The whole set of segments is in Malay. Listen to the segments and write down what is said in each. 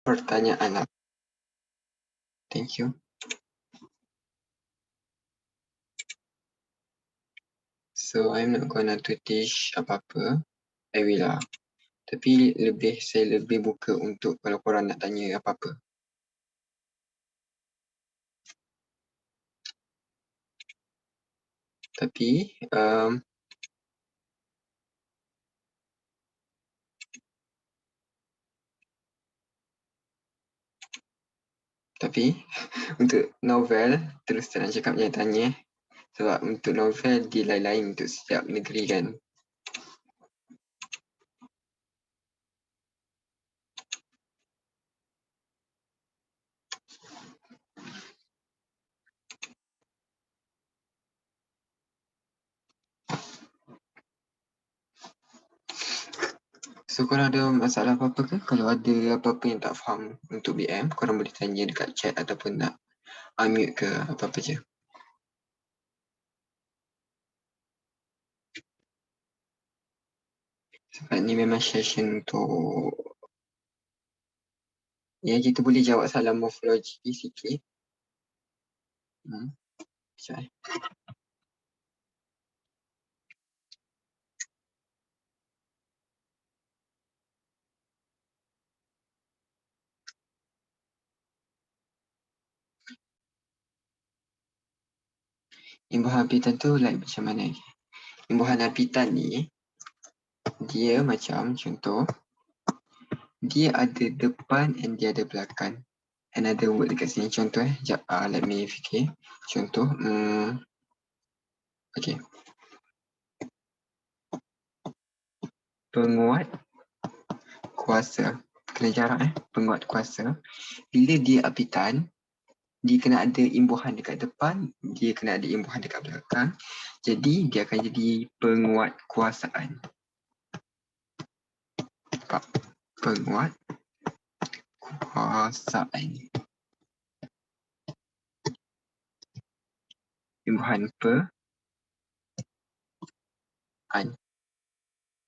pertanyaan lah. Thank you. So I'm not gonna to teach apa-apa. I will lah. Tapi saya lebih buka untuk kalau korang nak tanya apa-apa. Tapi untuk novel terus terang cakap jangan tanya. Sebab untuk novel dia lain-lain untuk setiap negeri kan. So korang ada masalah apa-apa ke? Kalau ada apa-apa yang tak faham untuk BM, korang boleh tanya dekat chat ataupun nak unmute ke apa-apa je. Sebab ni memang session untuk ya kita boleh jawab salam morfologi sikit. Sekejap. Imbuhan habitan tu like macam mana? Imbuhan habitan ni dia macam contoh dia ada depan and dia ada belakang. Another word dekat sini contoh sekejap, let me fikir. Contoh okay. Penguat kuasa. Kena jarak penguat kuasa. Bila dia habitan, dia kena ada imbuhan dekat depan, dia kena ada imbuhan dekat belakang. Jadi dia akan jadi penguat kuasaan. Nampak? Penguat kuasaan. Imbuhan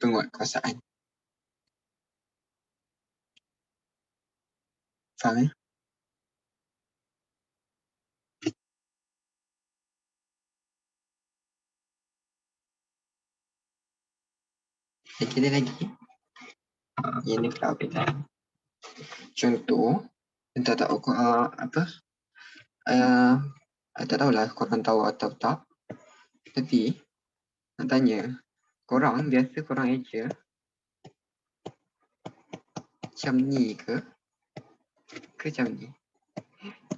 penguat kuasaan. Faham Kita lagi. Ini pula habitan. Contoh, tak tahu apa? Tak tahulah korang tahu atau tak. Tapi nak tanya, korang biasa korang eja macam ni ke macam ni?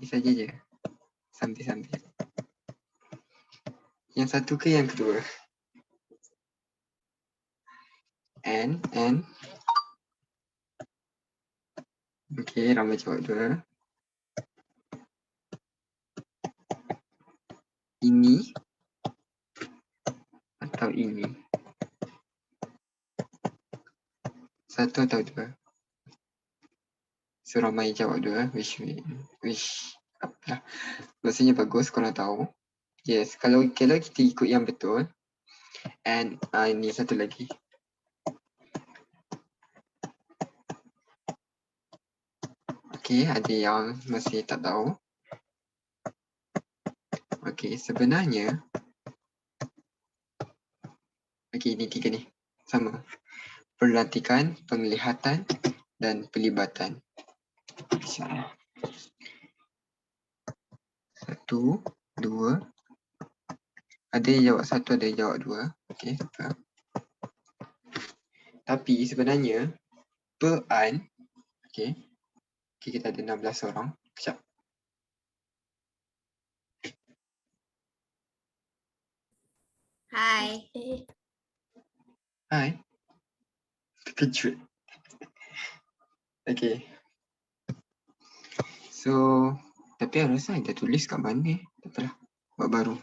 Ni saja je. Sambil-sambil. Yang satu ke yang kedua? And okay, ramai jawab dua. Ini atau ini? Satu atau dua? So ramai jawab dua. Which apalah. Maksudnya bagus korang tahu. Yes, kalau kita ikut yang betul. And ini satu lagi. Okay, ada yang masih tak tahu. Okay, sebenarnya ini tiga ni. Sama. Perhatikan, penglihatan dan pelibatan. Satu, dua. Ada yang jawab satu, ada yang jawab dua. Okay. Tapi sebenarnya pean, okay, kita ada 16 orang. Sekejap. Hai. Hai. Terkejut. Okay. So, tapi saya rasa dah tulis kat mana? Tak apalah. Buat baru.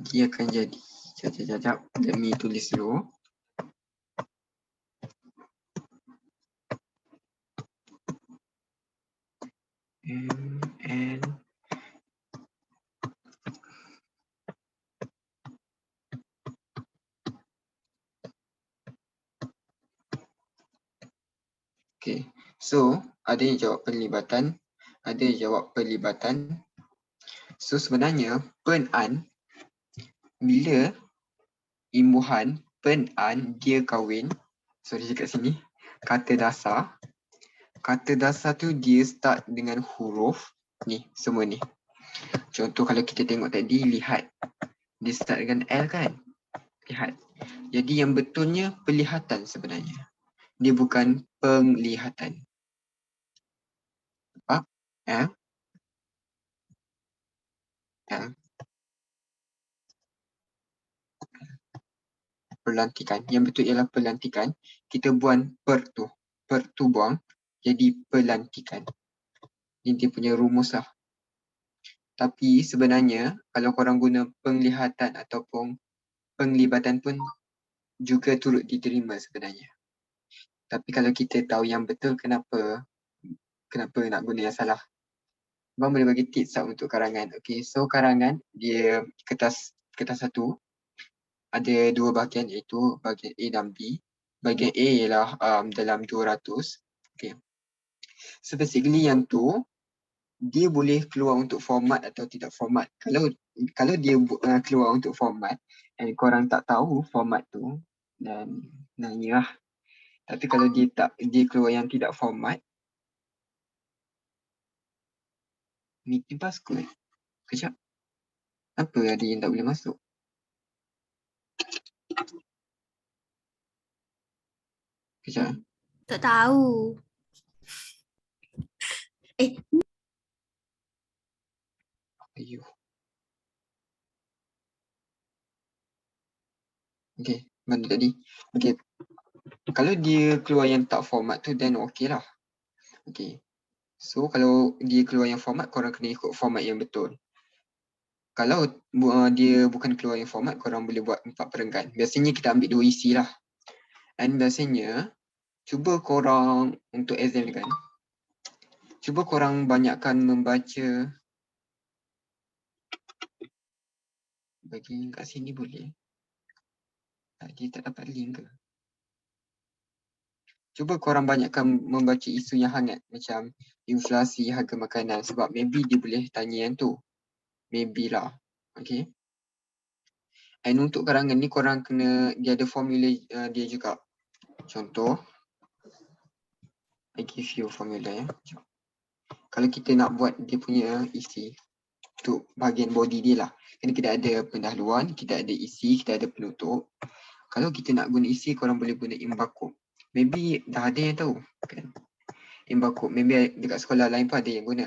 Dia akan jadi. Sekejap. Let me tulis dulu. And Okay. So, ada yang jawab pelibatan, ada yang jawab pelibatan. So, sebenarnya pen-an, bila imbuhan pen-an dia kahwin, sorry dekat sini, kata dasar tu dia start dengan huruf ni, semua ni. Contoh kalau kita tengok tadi, lihat. Dia start dengan L kan? Lihat. Jadi yang betulnya pelihatan sebenarnya. Dia bukan penglihatan. Nampak? L. L. Pelantikan. Yang betul ialah pelantikan. Kita buang per tu. Per tu buang. Jadi pelantikan. Ini dia punya rumus lah. Tapi sebenarnya kalau korang guna penglihatan ataupun penglibatan pun juga turut diterima sebenarnya. Tapi kalau kita tahu yang betul, kenapa nak guna yang salah? Abang boleh bagi tips tak untuk karangan. Okay, so karangan dia kertas satu ada dua bahagian, iaitu bahagian A dan B. Bahagian A ialah dalam 200. Okay. So basically yang tu dia boleh keluar untuk format atau tidak format. Kalau dia keluar untuk format dan korang tak tahu format tu, dan nanya lah. Tapi kalau dia keluar yang tidak format, meeting passcode. Kejap. Apa ada yang tak boleh masuk? Kejap. Tak tahu. Ayuh. Okay, mana tadi? Okay. Kalau dia keluar yang tak format tu, then okay lah. Okay. So, kalau dia keluar yang format, korang kena ikut format yang betul. Kalau dia bukan keluar yang format, korang boleh buat 4 perenggan. Biasanya kita ambil 2 isi lah. Dan biasanya, cuba korang untuk exam kan, cuba korang banyakkan membaca. Bagi kat sini boleh. Dia tak dapat link ke? Cuba korang banyakkan membaca isu yang hangat macam inflasi harga makanan, sebab maybe dia boleh tanya yang tu. Maybe lah. Okay. And untuk karangan ni korang kena, dia ada formula dia juga. Contoh, I give you formula ya. Kalau kita nak buat dia punya isi, untuk bahagian body dia lah. Kan kita ada pendahuluan, kita ada isi, kita ada penutup. Kalau kita nak guna isi, korang boleh guna Imbakop. Maybe dah ada yang tahu kan? Imbakop, maybe dekat sekolah lain pun ada yang guna.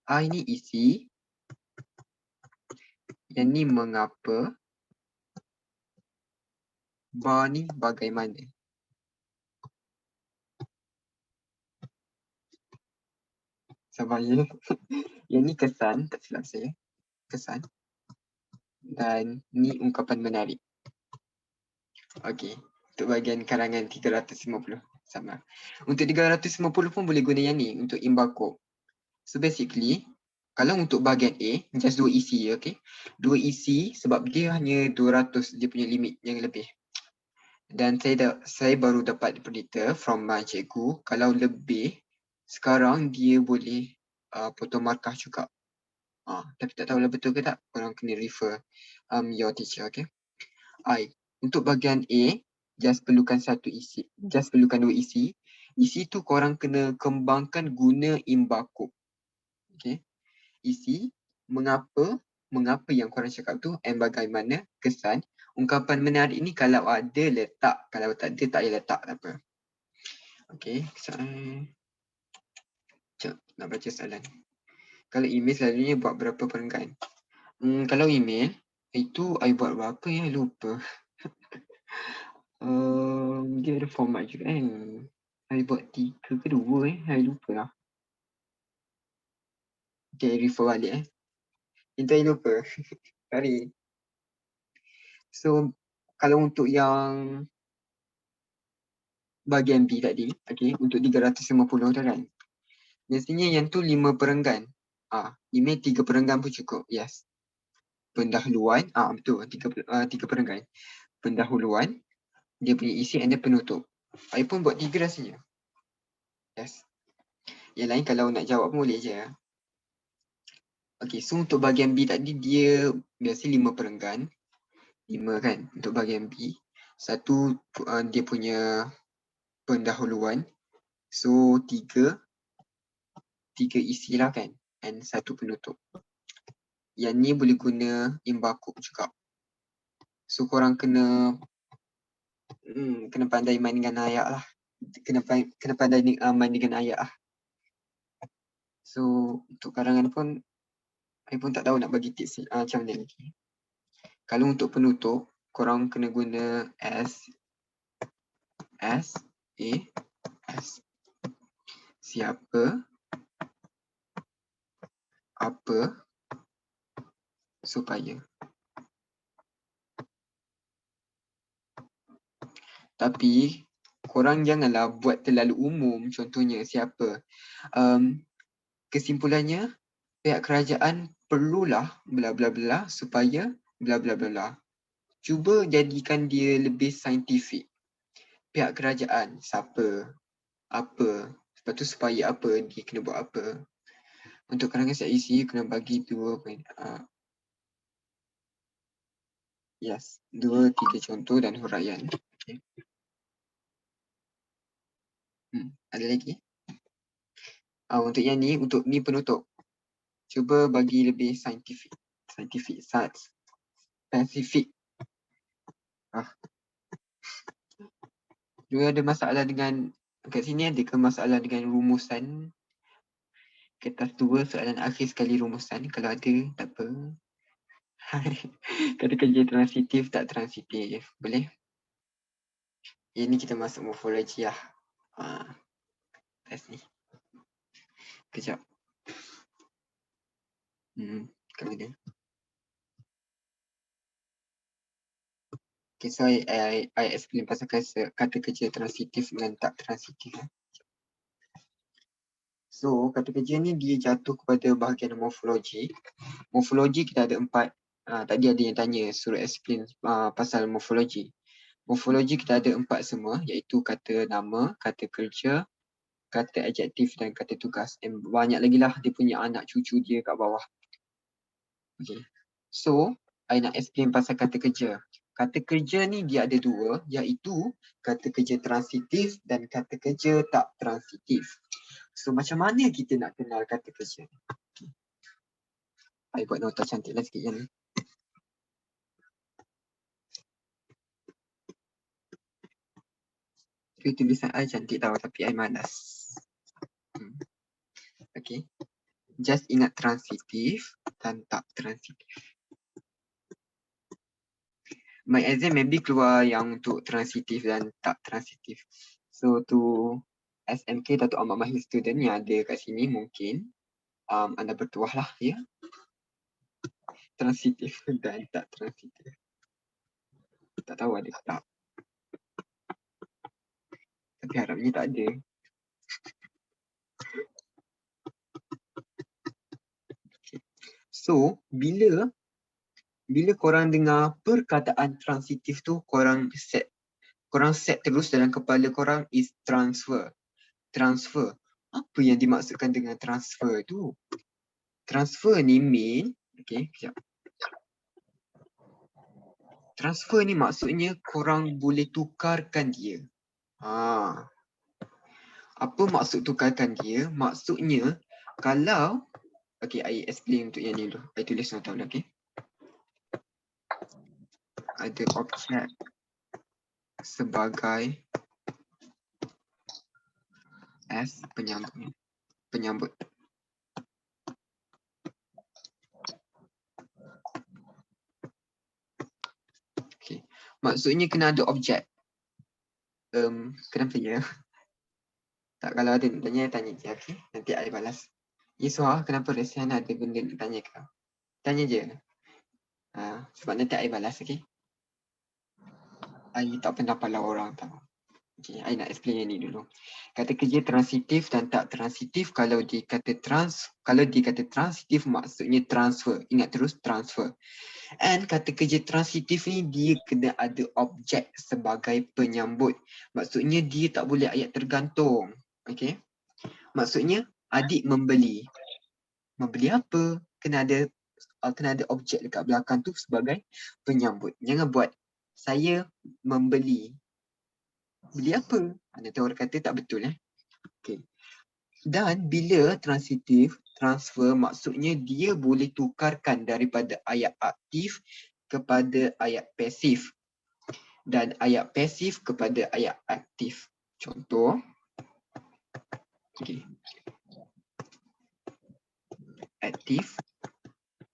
Ini isi. Yang ni mengapa. Bar ni bagaimana. Sabar ya. Yang ni kesan, tak silap saya. Kesan. Dan ni ungkapan menarik. Okey. Untuk bahagian karangan 350. Sama. Untuk 350 pun boleh guna yang ni untuk Imbakop. So basically, kalau untuk bahagian A, just 2 isi, okay? 2 isi sebab dia hanya 200, dia punya limit yang lebih. Dan saya baru dapat berita from my cikgu, kalau lebih, sekarang dia boleh potong markah juga. Tapi tak tahulah betul ke tak, korang kena refer your teacher, okay? Untuk bahagian A, just perlukan 1 isi, just perlukan 2 isi. Isi tu korang kena kembangkan guna Imbakop. Okay? Isi, mengapa yang korang cakap tu, and bagaimana, kesan. Ungkapan menarik ni kalau ada letak, kalau tak ada tak payah letak, tak apa. Okay, sekejap nak baca soalan. Kalau email selalunya buat berapa perenggan? Kalau email, itu I buat berapa ya, lupa. Dia ada format juga kan. I buat 3 ke 2 I lupa lah. Okay, refer balik Itu I lupa. Sorry. So, kalau untuk yang bahagian B tadi, okay, untuk 350 tu kan. Biasanya yang tu 5 perenggan. Email 3 perenggan pun cukup, yes. Pendahuluan, betul, 3 perenggan. Pendahuluan, dia punya isi and then penutup. I pun buat 3 rasanya. Yes. Yang lain kalau nak jawab boleh je. Okay, so untuk bahagian B tadi dia biasa 5 perenggan. 5 kan untuk bahagian B. Satu dia punya pendahuluan. So 3 isi lah kan. And 1 penutup. Yang ni boleh guna imbakuk juga. So korang kena pandai main dengan ayat lah. Kena pandai main dengan ayat lah. So untuk karangan pun saya pun tak tahu nak bagi tips macam mana lagi. Kalau untuk penutup, korang kena guna S, A, S. Siapa, apa, supaya. Tapi korang janganlah buat terlalu umum, contohnya siapa. Kesimpulannya, pihak kerajaan perlulah bla bla bla supaya bla bla bla. Cuba jadikan dia lebih saintifik. Pihak kerajaan, siapa, apa, lepas tu supaya apa, dia kena buat apa. Untuk karangan set isi, kena bagi 2, 3 contoh dan huraian. Okay. Ada lagi? Untuk yang ni, untuk ni penutup. Cuba bagi lebih saintifik. Spesifik. Juga ada masalah dengan, kat sini ada ke masalah dengan rumusan? Kertas 2 soalan akhir sekali rumusan. Kalau ada, tak apa. Kata kerja transitif tak transitif. Boleh? Ini kita masuk morfologi lah. Test ni. Kejap. Kat mana? Okay, so I explain pasal kata kerja transitif dan tak transitif. So, kata kerja ni dia jatuh kepada bahagian morfologi. Morfologi kita ada 4. Tadi ada yang tanya, suruh explain pasal morfologi. Morfologi kita ada 4 semua, iaitu kata nama, kata kerja, kata adjektif dan kata tugas. Dan banyak lagi lah dia punya anak cucu dia kat bawah. Okay. So, I nak explain pasal kata kerja. Kata kerja ni dia ada 2, iaitu kata kerja transitif dan kata kerja tak transitif. So, macam mana kita nak kenal kata kerja ni? I buat nota cantik lah sikit yang ni. Tapi tulisan I cantik tau, tapi I malas. Okay. Just ingat transitif dan tak transitif. My exam maybe keluar yang untuk transitif dan tak transitif. So to SMK Datuk Ahmad Mahir student yang ada kat sini mungkin anda bertuah lah ya. Transitif dan tak transitif. Tak tahu ada ke tak. Tapi harapnya tak ada. Okay. So bila korang dengar perkataan transitif tu korang set terus dalam kepala korang is transfer. Transfer. Apa yang dimaksudkan dengan transfer tu? Transfer ni mean, okay, sekejap. Transfer ni maksudnya korang boleh tukarkan dia. Apa maksud tukarkan dia? Maksudnya kalau, okay, I explain untuk yang ni dulu. I tulis nota dulu, okay. Ada objek sebagai as penyambut. Okay. Maksudnya kena ada objek. Kenapa ya? Tak, kalau ada nak tanya je, okay? Nanti I balas. Yeswah, kenapa Resian ada benda nak tanya kau? Tanya je. Sebab nanti I balas, okay? I tak pernah pala orang tau. Okay, I nak explain yang ni dulu. Kata kerja transitif dan tak transitif, kalau dikata transitif maksudnya transfer. Ingat terus transfer. And kata kerja transitif ni dia kena ada objek sebagai penyambut. Maksudnya dia tak boleh ayat tergantung. Okay. Maksudnya adik membeli. Membeli apa? Kena ada objek dekat belakang tu sebagai penyambut. Jangan buat saya membeli. Beli apa? Nanti orang kata tak betul Okay. Dan bila transitif transfer maksudnya dia boleh tukarkan daripada ayat aktif kepada ayat pasif dan ayat pasif kepada ayat aktif. Contoh, okay. Aktif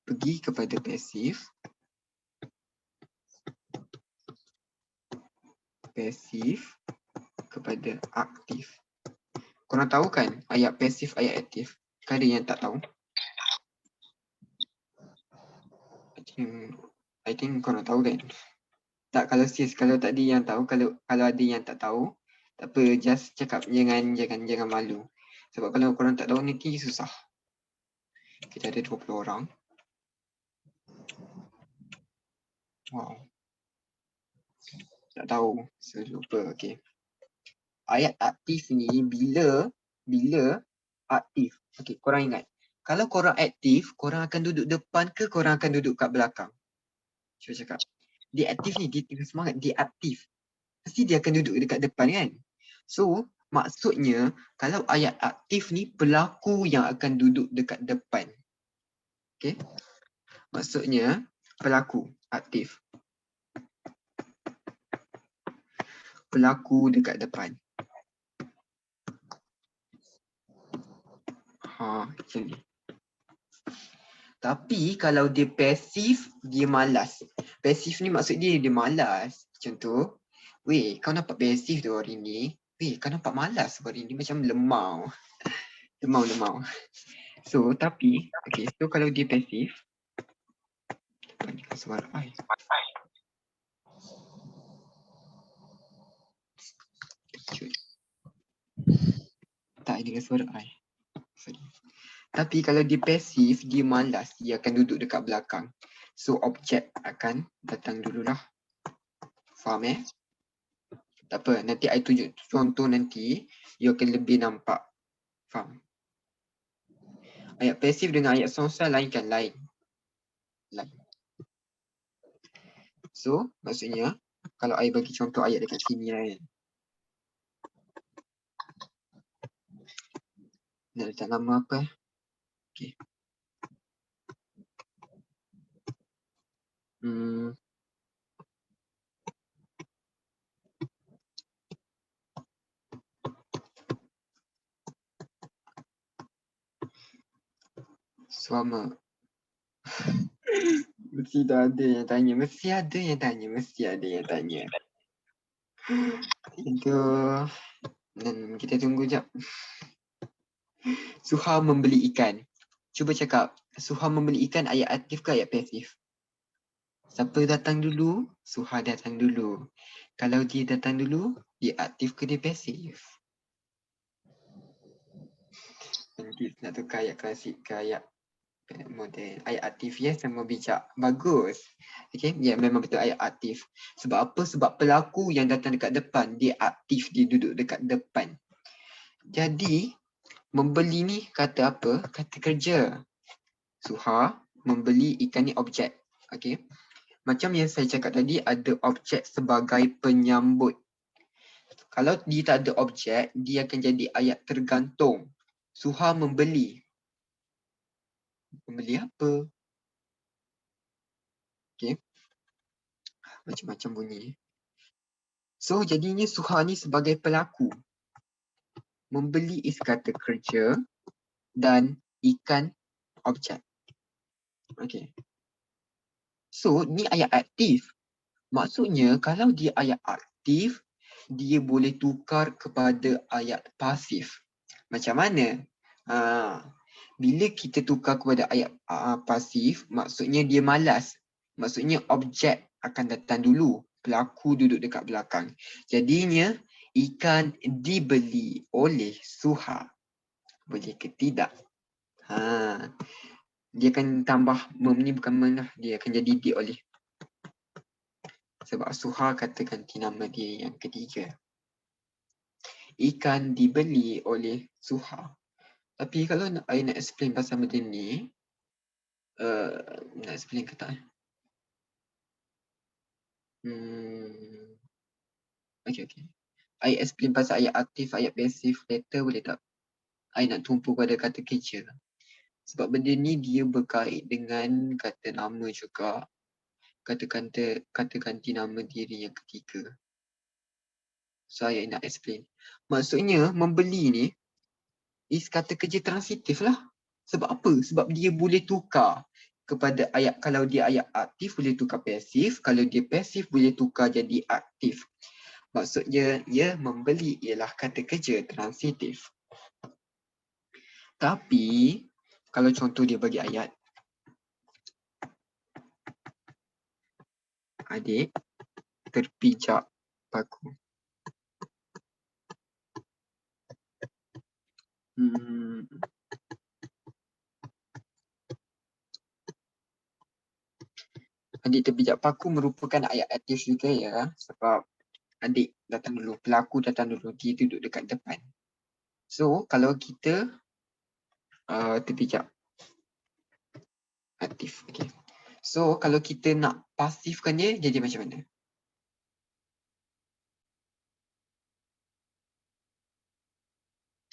pergi kepada pasif, pasif kepada aktif. Korang tahu kan ayat pasif, ayat aktif? Kan ada yang tak tahu? I think korang tahu kan? Tak, kalau sis, kalau tadi yang tahu, kalau ada yang tak tahu, tak apa, just cakap, jangan malu. Sebab kalau korang tak tahu nanti susah. Kita ada 20 orang. Wow. Tak tahu, so lupa, okay. Ayat aktif ni bila aktif. Okay, korang ingat. Kalau korang aktif, korang akan duduk depan ke korang akan duduk kat belakang? Cuba cakap. Dia aktif ni, dia tengah semangat, dia aktif. Pasti dia akan duduk dekat depan kan? So, maksudnya kalau ayat aktif ni pelaku yang akan duduk dekat depan. Okay? Maksudnya pelaku aktif. Pelaku dekat depan. Macam ni. Tapi kalau dia pasif, dia malas. Pasif ni maksud dia malas. Contoh, weh, kau nampak pasif tu hari ni. Weh, kau nampak malas hari ni, macam lemau. Lemau. So, tapi, okay, so kalau dia pasif, banyakkan suara I. Tak dengan suara I. Sorry. Tapi kalau dia pasif, dia malas, dia akan duduk dekat belakang. So, objek akan datang dululah. Faham Tak apa, nanti I tunjuk contoh nanti, you akan lebih nampak. Faham? Ayat pasif dengan ayat sonsal lain kan? Lain. So, maksudnya, kalau I bagi contoh ayat dekat sini kan. Nak letak nama apa? Okay. Suama. Mesti dah ada yang tanya. Mesti ada yang tanya. Itu. Dan kita tunggu jap. Suha membeli ikan. Cuba cakap, Suha membeli ikan ayat aktif ke ayat pasif? Siapa datang dulu? Suha datang dulu. Kalau dia datang dulu, dia aktif ke dia pasif? Nanti nak tukar ayat klasik ke ayat model. Ayat aktif sama bijak. Bagus. Okay, memang betul ayat aktif. Sebab apa? Sebab pelaku yang datang dekat depan, dia aktif, dia duduk dekat depan. Jadi, membeli ni kata apa? Kata kerja. Suha membeli ikan ni objek. Okay. Macam yang saya cakap tadi, ada objek sebagai penyambut. Kalau dia tak ada objek, dia akan jadi ayat tergantung. Suha membeli. Membeli apa? Okay. Macam-macam bunyi. So, jadinya Suha ni sebagai pelaku. Membeli is kata kerja dan ikan objek. Okay. So, ni ayat aktif. Maksudnya, kalau dia ayat aktif, dia boleh tukar kepada ayat pasif. Macam mana? Bila kita tukar kepada ayat pasif, maksudnya dia malas. Maksudnya objek akan datang dulu. Pelaku duduk dekat belakang. Jadinya, ikan dibeli oleh Suha. Boleh ke tidak? Dia akan tambah mem ni bukan men lah. Dia akan jadi di oleh. Sebab Suha kata ganti nama dia yang ketiga. Ikan dibeli oleh Suha. Tapi kalau I nak explain pasal benda ni, nak explain ke tak? Okay. I explain pasal ayat aktif, ayat pasif later boleh tak? I nak tumpu pada kata kerja. Sebab benda ni dia berkait dengan kata nama juga. Kata ganti nama diri yang ketiga. So, I nak explain. Maksudnya, membeli ni is kata kerja transitif lah. Sebab apa? Sebab dia boleh tukar kepada ayat, kalau dia ayat aktif boleh tukar pasif, kalau dia pasif boleh tukar jadi aktif. Maksudnya, ia membeli ialah kata kerja transitif. Tapi, kalau contoh dia bagi ayat, adik terpijak paku. Adik terpijak paku merupakan ayat aktif juga ya. Sebab adik datang dulu, pelaku datang dulu, dia duduk dekat depan. So, kalau kita terpijak aktif. Okay. So, kalau kita nak pasifkan dia, jadi macam mana?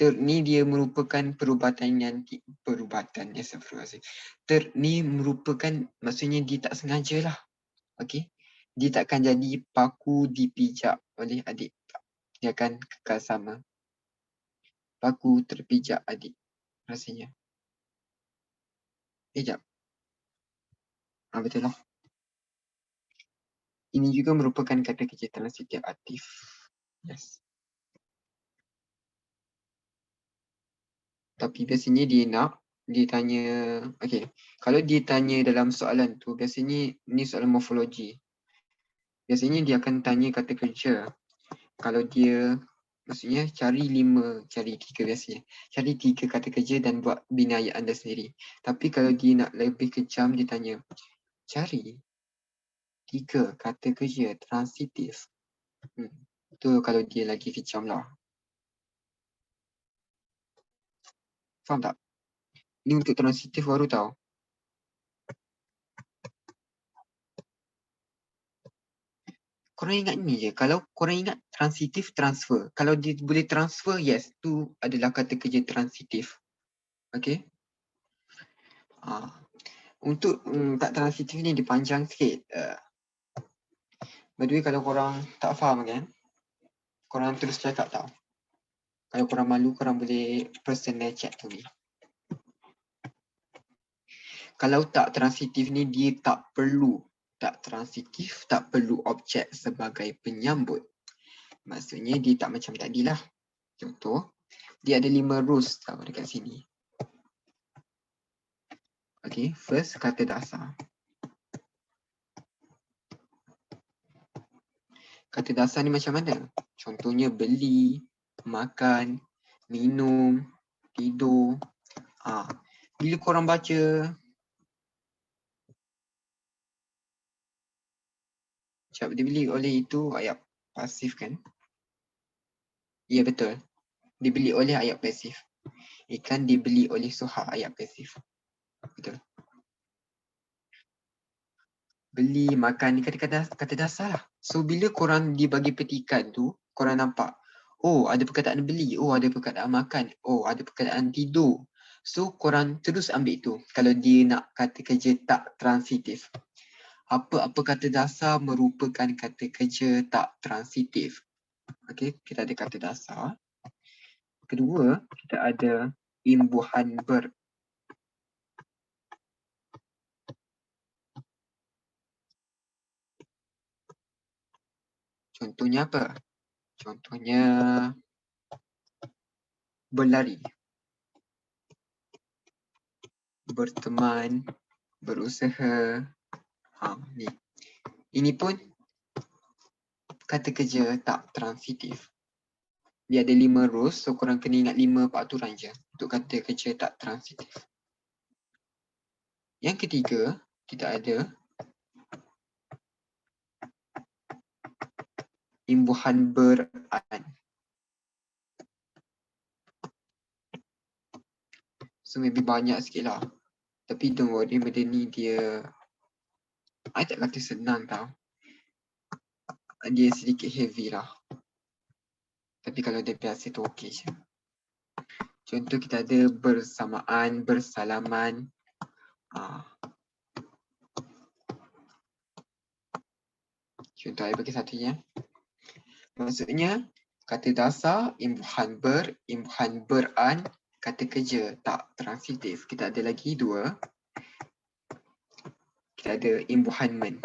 Ni dia merupakan perubatan yang ni merupakan, maksudnya dia tak sengaja lah. Okay. Dia takkan jadi paku dipijak oleh adik. Dia akan kekal sama. Paku terpijak adik. Rasanya. Sekejap. Betul lah. Ini juga merupakan kata kerja transitif aktif. Yes. Tapi biasanya dia tanya, okay. Kalau dia tanya dalam soalan tu, biasanya ni soalan morfologi. Biasanya dia akan tanya kata kerja. Kalau dia, maksudnya cari 3 biasanya. Cari 3 kata kerja dan buat bina ayat anda sendiri. Tapi kalau dia nak lebih kejam, dia tanya, cari 3 kata kerja transitif. Itu kalau dia lagi kejam lah. Faham tak? Ni untuk transitif baru tau. Korang ingat ni je. Kalau korang ingat transitif, transfer. Kalau dia boleh transfer, yes. Tu adalah kata kerja transitif. Okay. Untuk tak transitif ni dipanjang sikit. By the way, kalau korang tak faham kan, korang terus cakap tau. Kalau korang malu, korang boleh personal chat to me. Kalau tak transitif ni, dia tak perlu. Tak transitif, tak perlu objek sebagai penyambut. Maksudnya dia tak macam tadi lah. Contoh, dia ada 5 rules tau dekat sini. Okay, first kata dasar. Kata dasar ni macam mana? Contohnya beli, makan, minum, tidur. Bila korang baca, dibeli oleh itu ayat pasif kan? Ya betul. Dibeli oleh ayat pasif. Ikan dibeli oleh Suha, ayat pasif. Betul. Beli, makan ni kata dasar lah. So bila korang dibagi petikan tu, korang nampak, oh ada perkataan beli, oh ada perkataan makan, oh ada perkataan tidur. So korang terus ambil tu kalau dia nak kata kerja tak transitif. Apa-apa kata dasar merupakan kata kerja tak transitif. Okay, kita ada kata dasar. Kedua, kita ada imbuhan ber. Contohnya apa? Contohnya berlari, berteman, berusaha. Ni. Ini pun kata kerja tak transitif. Dia ada 5 rules, so korang kena ingat 5 peraturan je untuk kata kerja tak transitif. Yang ketiga, kita ada imbuhan ber-an. So maybe banyak sikit lah. Tapi don't worry, benda ni dia, I tak kata senang tau. Dia sedikit heavy lah. Tapi kalau dia biasa tu okey je. Contoh kita ada bersamaan, bersalaman. Contoh saya bagi satunya. Maksudnya, kata dasar, imbuhan beran, kata kerja, tak transitif. Kita ada lagi dua. Kita ada imbuhan men.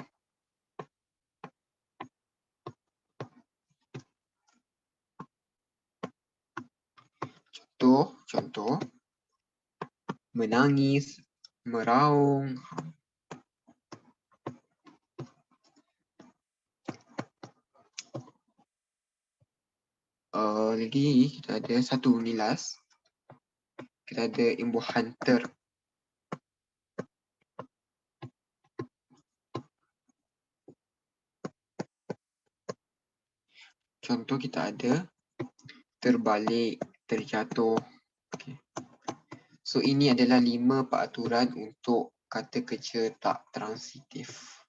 Contoh, menangis, meraung. Lagi kita ada satu nilas. Kita ada imbuhan ter. Contoh kita ada terbalik, terjatuh. Okay. So ini adalah 5 peraturan untuk kata kerja tak transitif.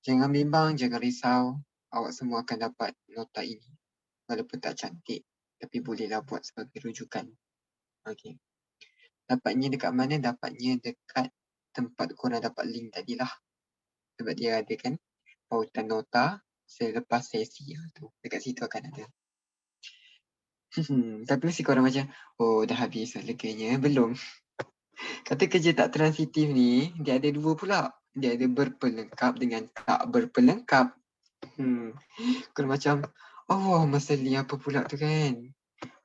Jangan bimbang, jangan risau. Awak semua akan dapat nota ini. Walaupun tak cantik, tapi bolehlah buat sebagai rujukan. Okay. Dapatnya dekat mana? Dapatnya dekat tempat korang dapat link tadilah. Sebab dia ada kan pautan nota selepas sesi tu. Dekat situ akan ada. Tapi mesti korang macam, oh dah habis leganya. Belum. Kata kerja tak transitif ni, dia ada dua pula. Dia ada berpelengkap dengan tak berpelengkap. Korang macam, oh masalah ni apa pula tu kan?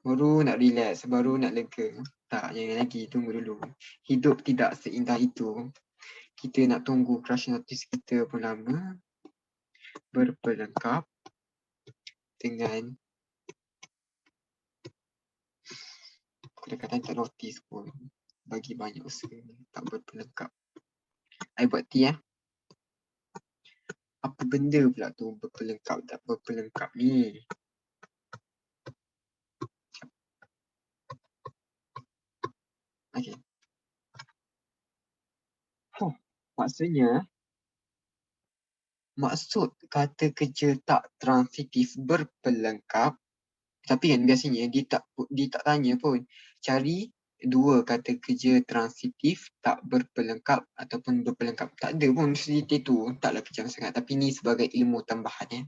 Baru nak relax, baru nak lega. Tak, jangan lagi, tunggu dulu. Hidup tidak seindah itu. Kita nak tunggu crush notice kita pun lama. Berpelengkap dengan kadang-kadang tak notice pun. Bagi banyak usaha, tak berpelengkap. I buat T Apa benda pula tu berpelengkap tak berpelengkap ni? Okay. Maksudnya, maksud kata kerja tak transitif berpelengkap, tapi kan biasanya dia tak tanya pun. Cari dua kata kerja transitif tak berpelengkap ataupun berpelengkap. Tak ada pun sedikit tu. Taklah kejam sangat. Tapi ni sebagai ilmu tambahan.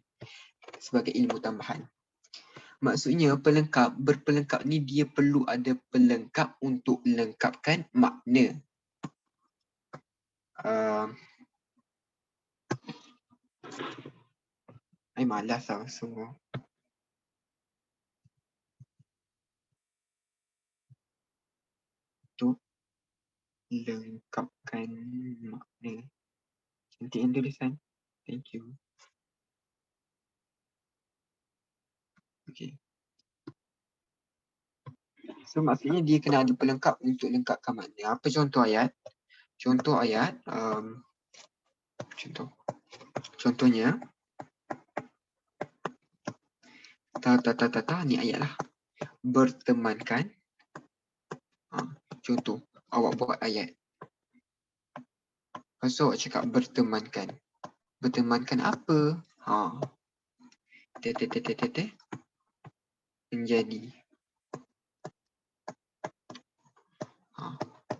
Sebagai ilmu tambahan. Maksudnya pelengkap, berpelengkap ni dia perlu ada pelengkap untuk lengkapkan makna. I malas tau semua. Untuk lengkapkan makna. Cantik yang tulisan. Thank you. Okay. So maksudnya dia kena ada pelengkap untuk lengkapkan makna. Apa contoh ayat? Contoh ayat, contohnya, ni ayat lah. Bertemankan. Contoh, awak buat ayat. Lepas tu awak cakap bertemankan. Bertemankan apa? Menjadi.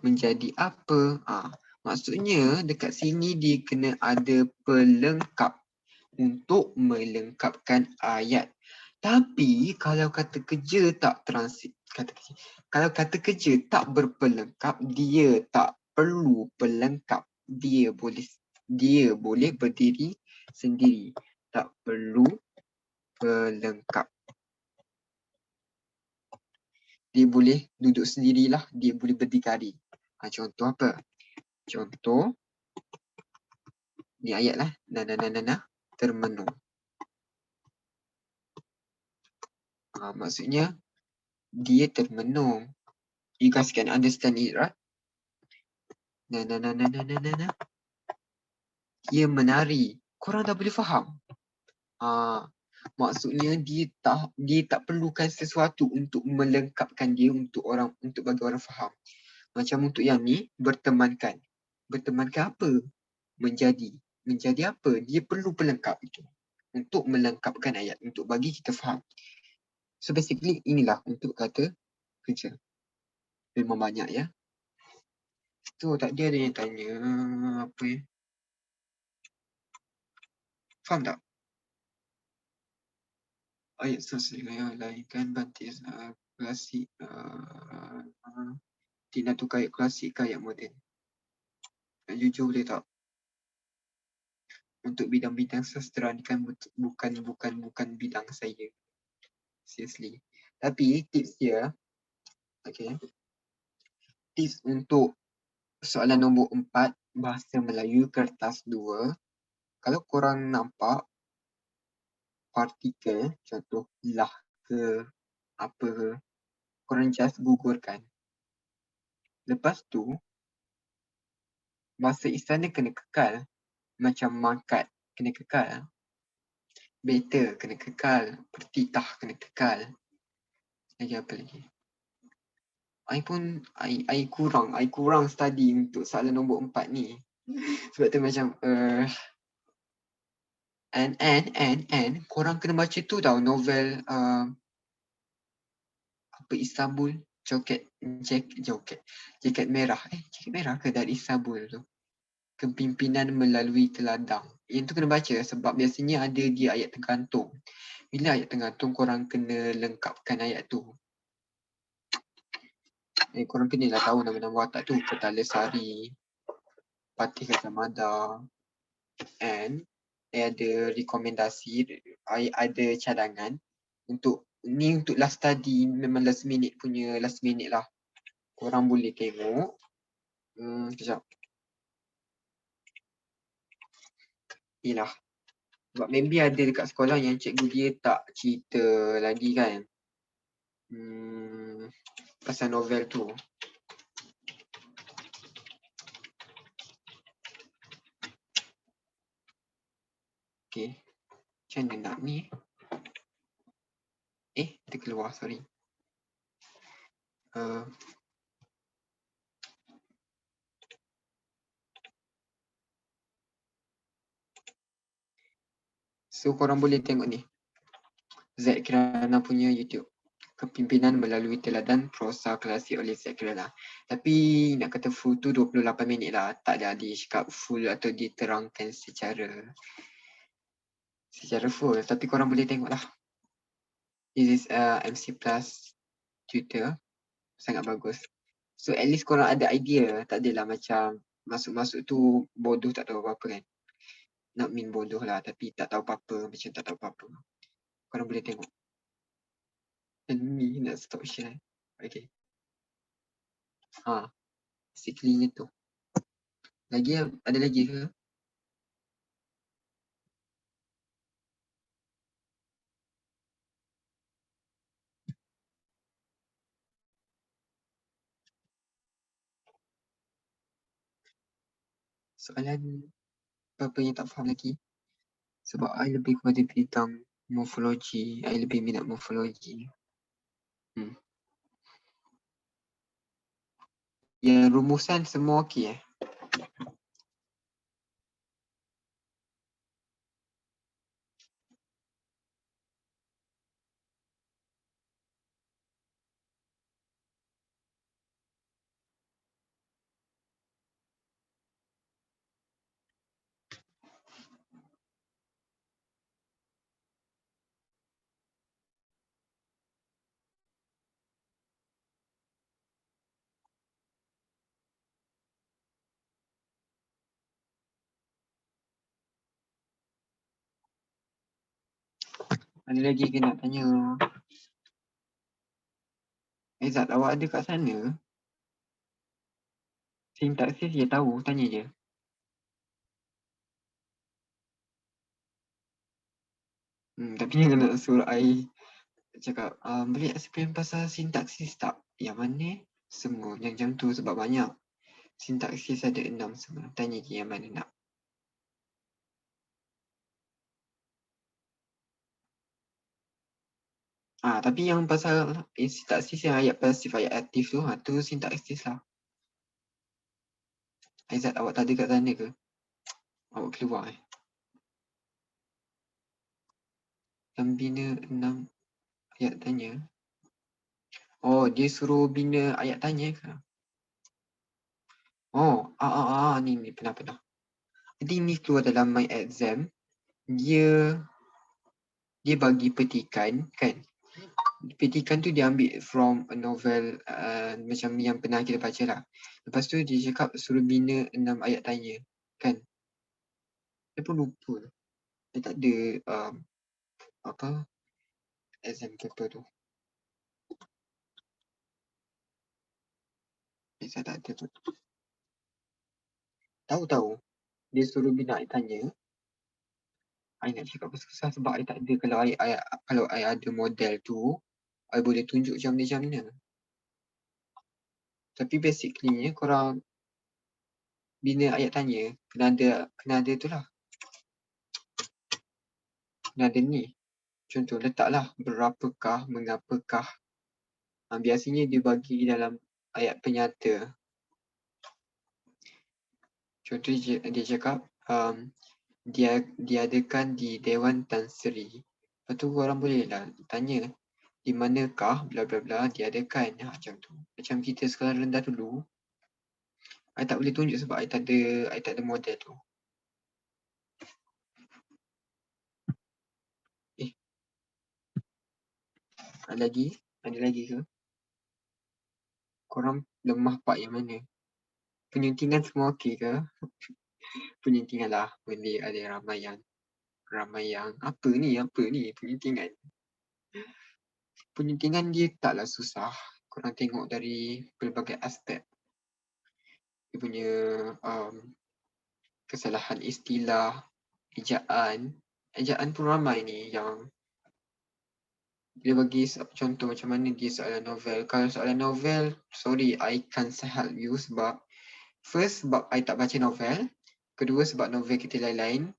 Menjadi apa? Maksudnya dekat sini dia kena ada pelengkap untuk melengkapkan ayat. Tapi kalau kata kerja tak kalau kata kerja tak berpelengkap, dia tak perlu pelengkap. Dia boleh berdiri sendiri. Tak perlu pelengkap. Dia boleh duduk sendirilah, dia boleh berdikari. Contoh apa? Contoh ni ayat lah. Termenung. Maksudnya dia termenung. You guys can understand it, right? Dia menari. Korang dah boleh faham. Maksudnya dia tak perlukan sesuatu untuk melengkapkan dia untuk bagi orang faham. Macam untuk yang ni, bertemankan. Bertemankan apa? Menjadi. Menjadi apa? Dia perlu pelengkap itu. Untuk melengkapkan ayat. Untuk bagi kita faham. So basically inilah untuk kata kerja. Memang banyak ya. So tadi ada yang tanya apa ya? Faham tak? Ayat sosial yang lainkan bantis klasik. Tidak tu ayat klasik ke ayat moden. Jujur boleh tak? Untuk bidang-bidang sastra ni kan bukan bidang saya. Seriously. Tapi tips dia, okay. Tips untuk soalan nombor 4, bahasa Melayu kertas 2. Kalau korang nampak partikel, contoh lah ke apa ke, korang just gugurkan. Lepas tu, bahasa istana kena kekal. Macam mangkat kena kekal. Better kena kekal. Pertitah kena kekal. Lagi apa lagi? I kurang study untuk soalan nombor 4 ni. Sebab tu macam and korang kena baca tu tau novel apa Istanbul jaket merah ke dari Istanbul tu. Kepimpinan melalui teladang. Yang tu kena baca sebab biasanya ada dia ayat tergantung. Bila ayat tergantung korang kena lengkapkan ayat tu. Korang kena lah tahu nama-nama watak tu. Ketala Sari, Patih Kacamada, and ada rekomendasi, ada cadangan untuk ni untuk last study, memang last minute lah. Korang boleh tengok. Kejap. Ni lah. Sebab maybe ada dekat sekolah yang cikgu dia tak cerita lagi kan. Pasal novel tu. Okay. Macam mana nak ni? Dia keluar, sorry. So korang boleh tengok ni. Zaid Kirana punya YouTube. Kepimpinan melalui teladan prosa klasik oleh Zaid Kirana. Tapi nak kata full tu 28 minit lah. Tak ada dia cakap full atau diterangkan secara full. Tapi korang boleh tengok lah. This is MC Plus Twitter. Sangat bagus. So at least korang ada idea. Tak adalah macam masuk-masuk tu bodoh tak tahu apa-apa kan. Not mean bodoh lah. Tapi tak tahu apa-apa. Macam tak tahu apa-apa. Korang boleh tengok. Dan ni nak stop share. Okay. Basically tu. Lagi ada lagi ke? Soalan apa yang tak faham lagi? Sebab I lebih kepada bidang morfologi. I lebih minat morfologi. Yang rumusan semua okey Ada lagi ke nak tanya? Zat, awak ada kat sana? Sintaksis je tahu, tanya je. Tapi jangan nak suruh I cakap, boleh explain pasal sintaksis tak? Yang mana? Semua. Yang macam tu sebab banyak. Sintaksis ada 6 semua. Tanya je yang mana nak. Tapi yang pasal sintaksis yang ayat pasif, ayat aktif tu sintaksis lah. Aizat, awak tak ada kat sana ke? Awak keluar Yang bina 6 ayat tanya. Oh, dia suruh bina ayat tanya ke? Oh, ni pernah. Jadi ni keluar dalam my exam. Dia bagi petikan kan. Petikan tu dia ambil from a novel macam yang pernah kita baca lah. Lepas tu dia cakap suruh bina 6 ayat tanya kan. Dia pun lupa. Dia tak ada exam paper tu. Saya tak ada tu. Tahu. Dia suruh bina ayat tanya. I nak cakap susah sebab I tak ada. Kalau I ada model tu, I boleh tunjuk macam mana. Tapi basically korang bina ayat tanya kena ada tu lah. Kena ada ni. Contoh letaklah berapakah, mengapakah. Biasanya dia bagi dalam ayat penyata. Contoh dia cakap dia diadakan di Dewan Tan Sri. Lepas tu korang boleh lah tanya di manakah bla bla bla diadakan. Macam tu. Macam kita sekolah rendah dulu. I tak boleh tunjuk sebab I tak ada model tu. Ada lagi ke? Korang lemah part yang mana? Penyuntingan semua okey ke? Penyuntingan lah. Boleh ada ramai yang apa ni penyuntingan. Penyuntingan dia taklah susah. Korang tengok dari pelbagai aspek. Dia punya kesalahan istilah, ejaan. Ejaan pun ramai ni yang dia bagi contoh macam mana dia soalan novel. Kalau soalan novel, sorry, I can't help you sebab first, sebab I tak baca novel. Kedua, sebab novel kita lain-lain.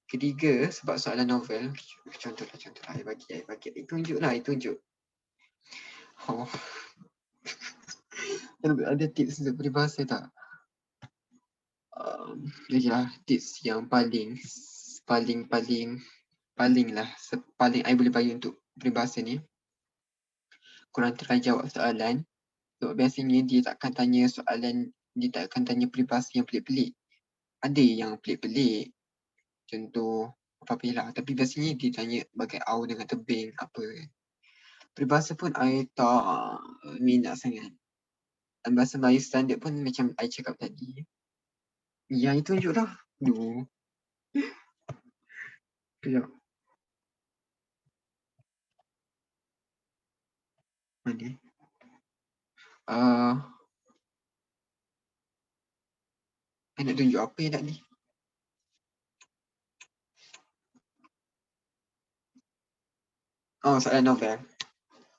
Ketiga, sebab soalan novel. Contohlah. I bagi. Tunjuk. Oh. Ada tips untuk peribahasa tak? Lagi lah, tips yang paling lah. Paling I boleh bagi untuk peribahasa ni. Korang try jawab soalan. Sebab biasanya dia takkan tanya peribahasa yang pelik-pelik. Ada yang pelik-pelik. Contoh apa-apa lah. Tapi biasanya dia tanya bagai au dengan tebing apa. Peribahasa pun I tak minat sangat. Dan bahasa Melayu standard pun macam I cakap tadi. Yang itu tunjuk dah. Kejap. Mana? I nak tunjuk apa yang tadi? Oh, soalan novel.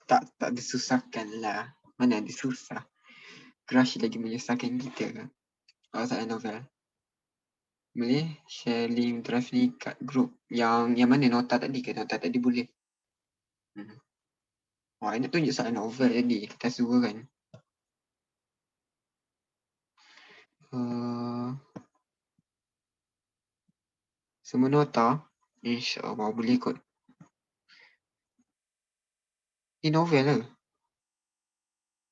Tak disusahkan lah. Mana ada susah. Crush lagi menyusahkan kita. Oh, soalan novel. Boleh share link draft ni kat group. Yang mana nota tadi ke? Nota tadi boleh. Wah, I nak tunjuk soalan novel tadi. Kita suruh kan. Semua nota. InsyaAllah boleh kot. Ni novel lah.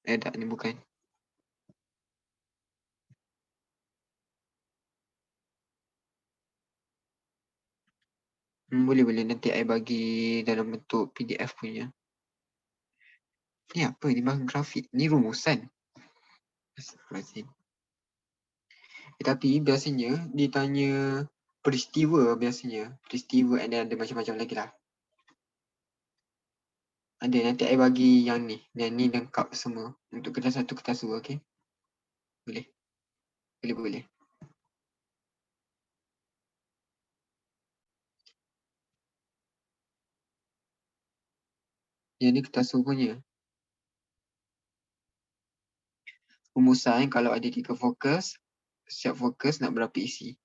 Tak, ni bukan. Boleh. Nanti I bagi dalam bentuk PDF punya. Ni apa? Ni bahan grafik. Ni rumusan. Tapi biasanya ditanya peristiwa biasanya. Peristiwa and then ada macam-macam lagi lah. Ada, nanti I bagi yang ni. Yang ni lengkap semua. Untuk kertas 1, kertas 2, okay? Boleh. Yang ni kertas 2 punya. Rumusan kalau ada 3 fokus, setiap fokus nak berapa isi.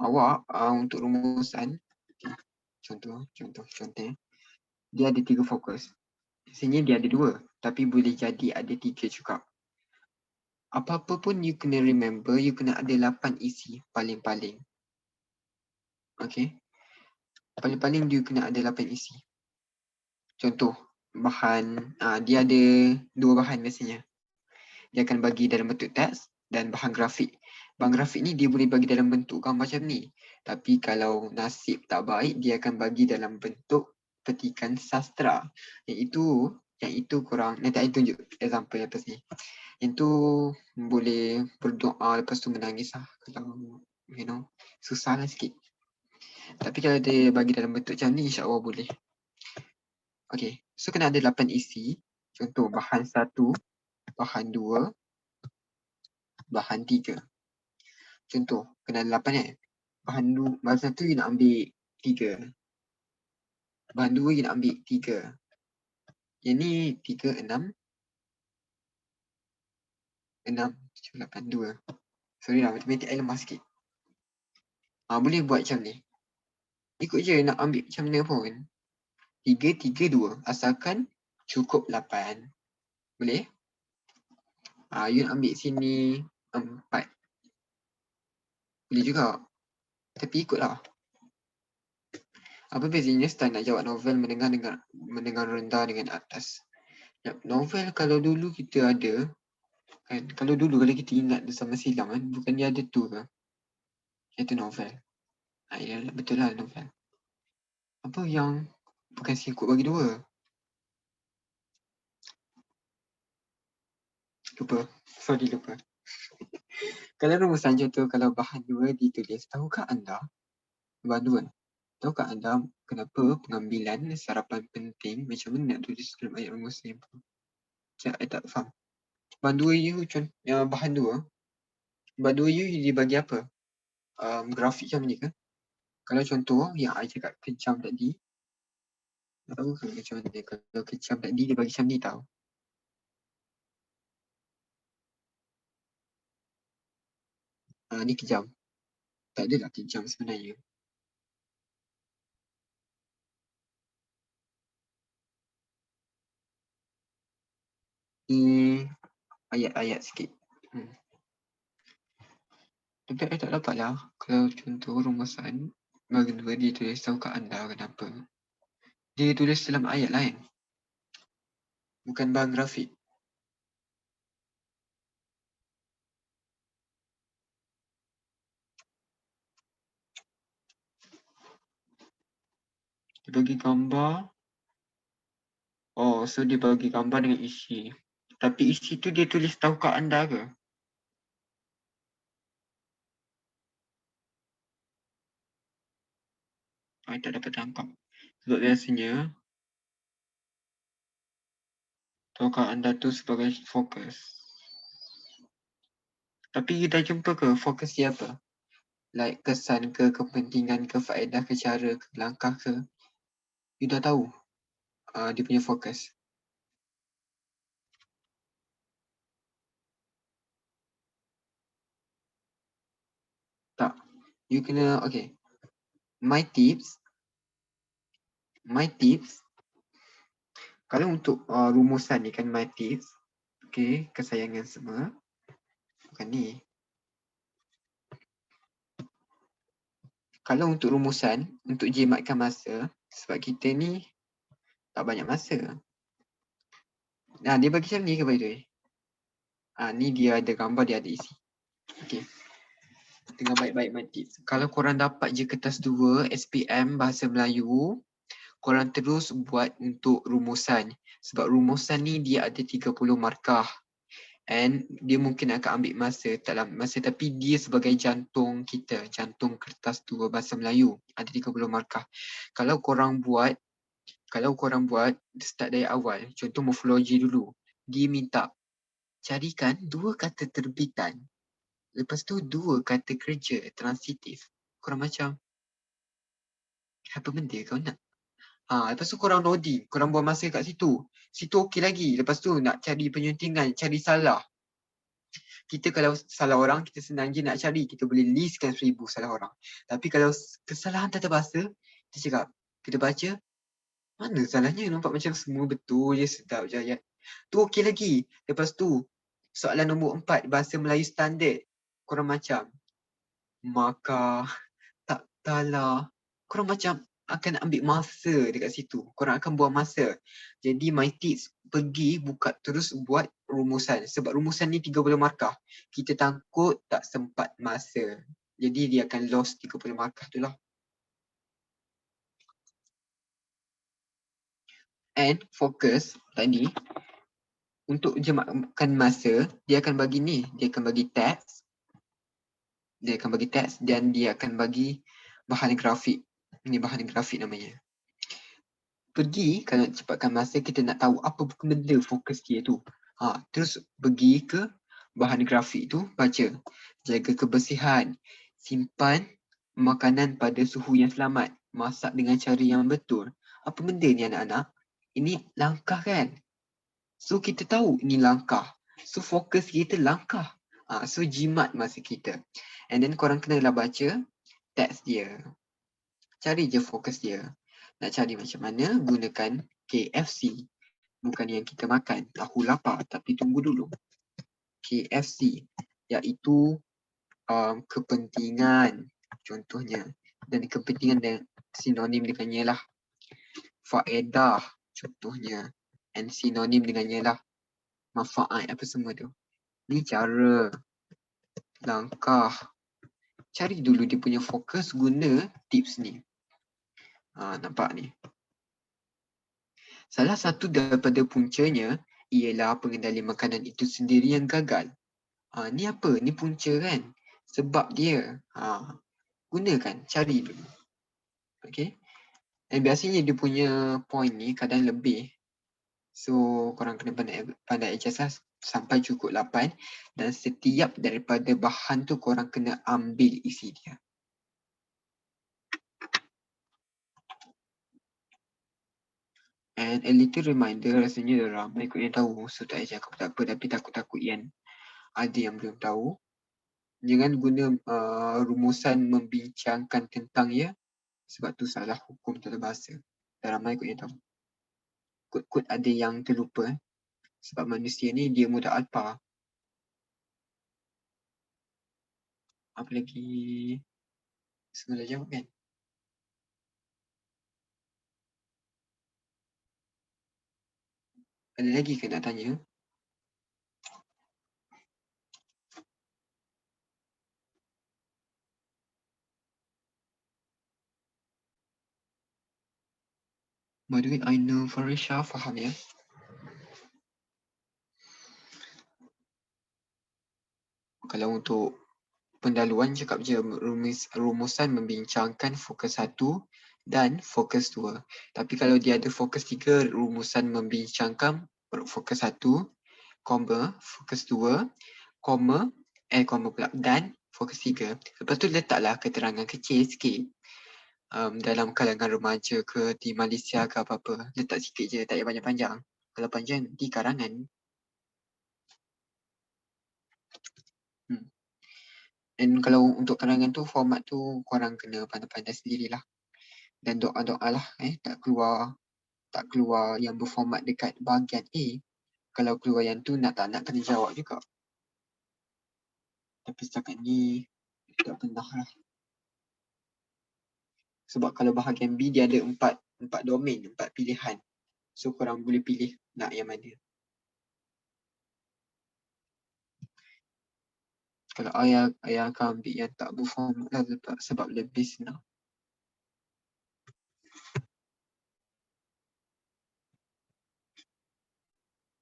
Awak untuk rumusan, contoh, dia ada 3 fokus. Sini dia ada 2, tapi boleh jadi ada 3 juga. Apa-apa pun you kena remember, you kena ada 8 isi paling-paling. Okay. Paling-paling you kena ada 8 isi. Contoh, bahan, dia ada 2 bahan biasanya. Dia akan bagi dalam bentuk teks dan bahan grafik. Bahan grafik ni dia boleh bagi dalam bentuk gambar macam ni. Tapi kalau nasib tak baik, dia akan bagi dalam bentuk petikan sastra. Yang itu korang, nanti saya tunjuk example atas ni. Yang tu boleh berdoa lepas tu menangis lah. Kalau, susah lah sikit. Tapi kalau dia bagi dalam bentuk macam ni, insyaAllah boleh. Okay, so kena ada 8 isi. Contoh, bahan 1, bahan 2, bahan 3. Contoh, kena ada 8 bahan 1 you nak ambil 3. Bahan 2 you nak ambil 3. Yang ni 3, 6. 6, 7, 8, 2. Sorry lah, matematik I lemah sikit. Boleh buat macam ni. Ikut je nak ambil macam mana pun. 3, 3, 2. Asalkan cukup 8. Boleh? You nak ambil sini 4. Boleh juga. Tapi ikutlah. Apa bezanya style nak jawab novel mendengar rendah dengan atas? Novel kalau dulu kita ada, kan? Kalau kita ingat zaman silam kan, bukan dia ada tu ke? Itu novel. Ya, betul lah novel. Apa yang bukan singkut bagi 2? Lupa. Sorry, lupa. Kalau rumusan contoh, kalau bahan 2 ditulis, tahukah anda? Bahan 2. Tahukah anda kenapa pengambilan sarapan penting? Macam mana nak tulis dalam ayat rumus ni? Saya tak faham. Bahan 2 you, bahan 2. Bahan 2 you dibagi apa? Grafik macam ni ke? Kalau contoh yang I cakap kejam tadi, tak tahu ke macam mana. Kalau kejam tadi dia bagi macam ni tau. Ni kejam. Tak adalah kejam sebenarnya. Ni ayat-ayat sikit. Tapi I tak dapat lah. Kalau contoh rumusan bagi 2 dia tulis tahukah anda kenapa? Dia tulis dalam ayat lain. Bukan bahan grafik. Dia bagi gambar. So dia bagi gambar dengan isi. Tapi isi tu dia tulis tahukah anda ke? I tak dapat tangkap. Sebab biasanya tahukah anda tu sebagai fokus. Tapi you dah jumpa ke fokus dia apa? Like kesan ke, kepentingan ke, faedah ke, cara ke, langkah ke. You dah tahu dia punya fokus. Tak. You kena, okay. My tips, kalau untuk rumusan ni kan my tips, okay, kesayangan semua. Bukan ni. Kalau untuk rumusan, untuk jimatkan masa, sebab kita ni tak banyak masa. Dia bagi macam ni ke by the way? Ni dia ada gambar, dia ada isi. Okay. Tengah baik-baik my tips. Kalau korang dapat je kertas 2, SPM Bahasa Melayu, korang terus buat untuk rumusan. Sebab rumusan ni dia ada 30 markah. And dia mungkin akan ambil masa, tak lama masa, tapi dia sebagai jantung kita, jantung kertas 2 Bahasa Melayu. Ada 30 markah. Kalau korang buat start dari awal, contoh morfologi dulu. Dia minta carikan 2 kata terbitan. Lepas tu 2 kata kerja transitif. Korang macam, apa benda kau nak? Lepas tu korang loading, korang buang masa kat situ. Situ okey lagi. Lepas tu nak cari penyuntingan, cari salah. Kita kalau salah orang, kita senang je nak cari. Kita boleh listkan 1000 salah orang. Tapi kalau kesalahan tata bahasa, kita cakap, kita baca, Mana salahnya, nampak macam semua betul je, sedap je ayat. Tu okey lagi. Lepas tu, soalan nombor 4, bahasa Melayu standard. Korang macam, maka, tak tala. Korang macam akan ambil masa dekat situ. Korang akan buang masa. Jadi my tips, pergi buka terus buat rumusan. Sebab rumusan ni 30 markah. Kita takut tak sempat masa. Jadi dia akan lost 30 markah tu lah. And fokus tadi, untuk jemakan masa, dia akan bagi ni. Dia akan bagi teks. Dia akan bagi teks dan dia akan bagi bahan grafik. Ini bahan grafik namanya. Pergi, kalau nak cepatkan masa, kita nak tahu apa benda fokus dia tu. Terus pergi ke bahan grafik tu, baca. Jaga kebersihan. Simpan makanan pada suhu yang selamat. Masak dengan cara yang betul. Apa benda ni anak-anak? Ini langkah kan? So kita tahu ni langkah. So fokus kita langkah. So jimat masa kita. And then korang kenalah baca teks dia. Cari je fokus dia. Nak cari macam mana, gunakan KFC. Bukan yang kita makan, tahu lapar. Tapi tunggu dulu. KFC, iaitu kepentingan. Contohnya. Dan kepentingan dan sinonim dengannya lah. Faedah, contohnya. And sinonim dengannya lah. Manfaat, apa semua tu. Ni cara, langkah. Cari dulu dia punya fokus, guna tips ni. Nampak ni. Salah satu daripada puncanya ialah pengendali makanan itu sendiri yang gagal. Ni apa? Ni punca kan? Sebab dia. Gunakan, cari dulu. Okay? Dan biasanya dia punya point ni kadang lebih. So, korang kena pandai adjust lah sampai cukup 8. Dan setiap daripada bahan tu korang kena ambil isi dia. And a little reminder, rasanya ramai kot yang tahu. So, tak payah cakap tak apa. Tapi takut-takut yang ada yang belum tahu. Jangan guna rumusan membincangkan tentang ya. Sebab tu salah hukum tata bahasa. Dan ramai kot yang tahu. Kot-kot ada yang terlupa. Sebab manusia ni dia mudah alpa. Apa lagi? Semua dah jawab kan? Ada lagi ke nak tanya? By the way, I know Farisha faham ya? Kalau untuk pendahuluan cakap je rumusan membincangkan fokus 1 dan fokus 2. Tapi kalau dia ada fokus 3, rumusan membincangkan fokus 1, fokus 2, koma pula, dan fokus 3. Lepas tu letaklah keterangan kecil sikit. Dalam kalangan remaja ke di Malaysia ke apa-apa. Letak sikit je, tak payah panjang-panjang. Kalau panjang nanti karangan. Dan kalau untuk karangan tu, format tu korang kena pandai-pandai sendirilah. Dan doa-doa lah, tak keluar yang berformat dekat bahagian A. Kalau keluar yang tu, nak tak nak kena jawab juga. Tapi setakat ni, tak pernah lah. Sebab kalau bahagian B, dia ada 4 domain, 4 pilihan. So korang boleh pilih nak yang mana. Kalau ayah akan ambil yang tak berformat lah, sebab lebih senang.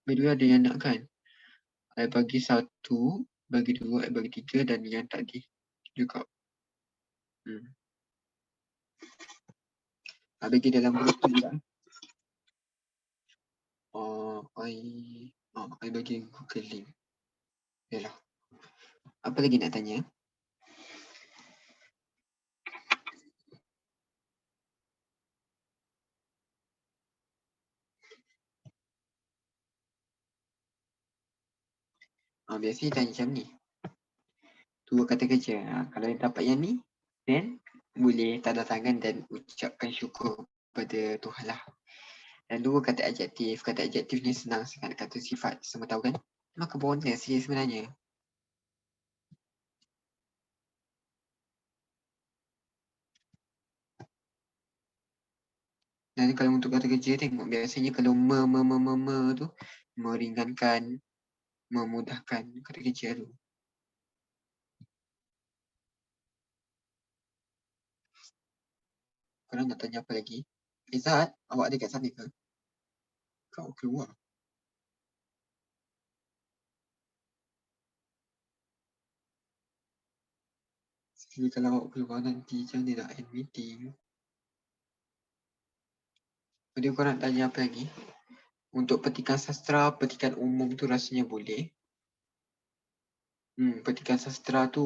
By the way, ada yang nak kan? Ayah bagi 1, bagi 2, bagi 3 dan yang tadi juga. Bagi dalam grup tu juga. I bagi Google link. Yalah. Apa lagi nak tanya? Biasanya tanya macam ni. 2 kata kerja. Kalau yang dapat yang ni, then boleh tanda tangan dan ucapkan syukur kepada Tuhan lah. Lalu kata adjektif ni senang sangat kata sifat, semua tahu kan? Maka bonus dia sebenarnya. Dan kalau untuk kata kerja tengok biasanya kalau tu meringankan, memudahkan kata kerja tu. Korang nak tanya apa lagi? Izzat, awak ada kat sana ke? Kau keluar. Sekali kalau awak keluar nanti macam mana nak end meeting? Jadi korang nak tanya apa lagi? Untuk petikan sastra, petikan umum tu rasanya boleh. Petikan sastra tu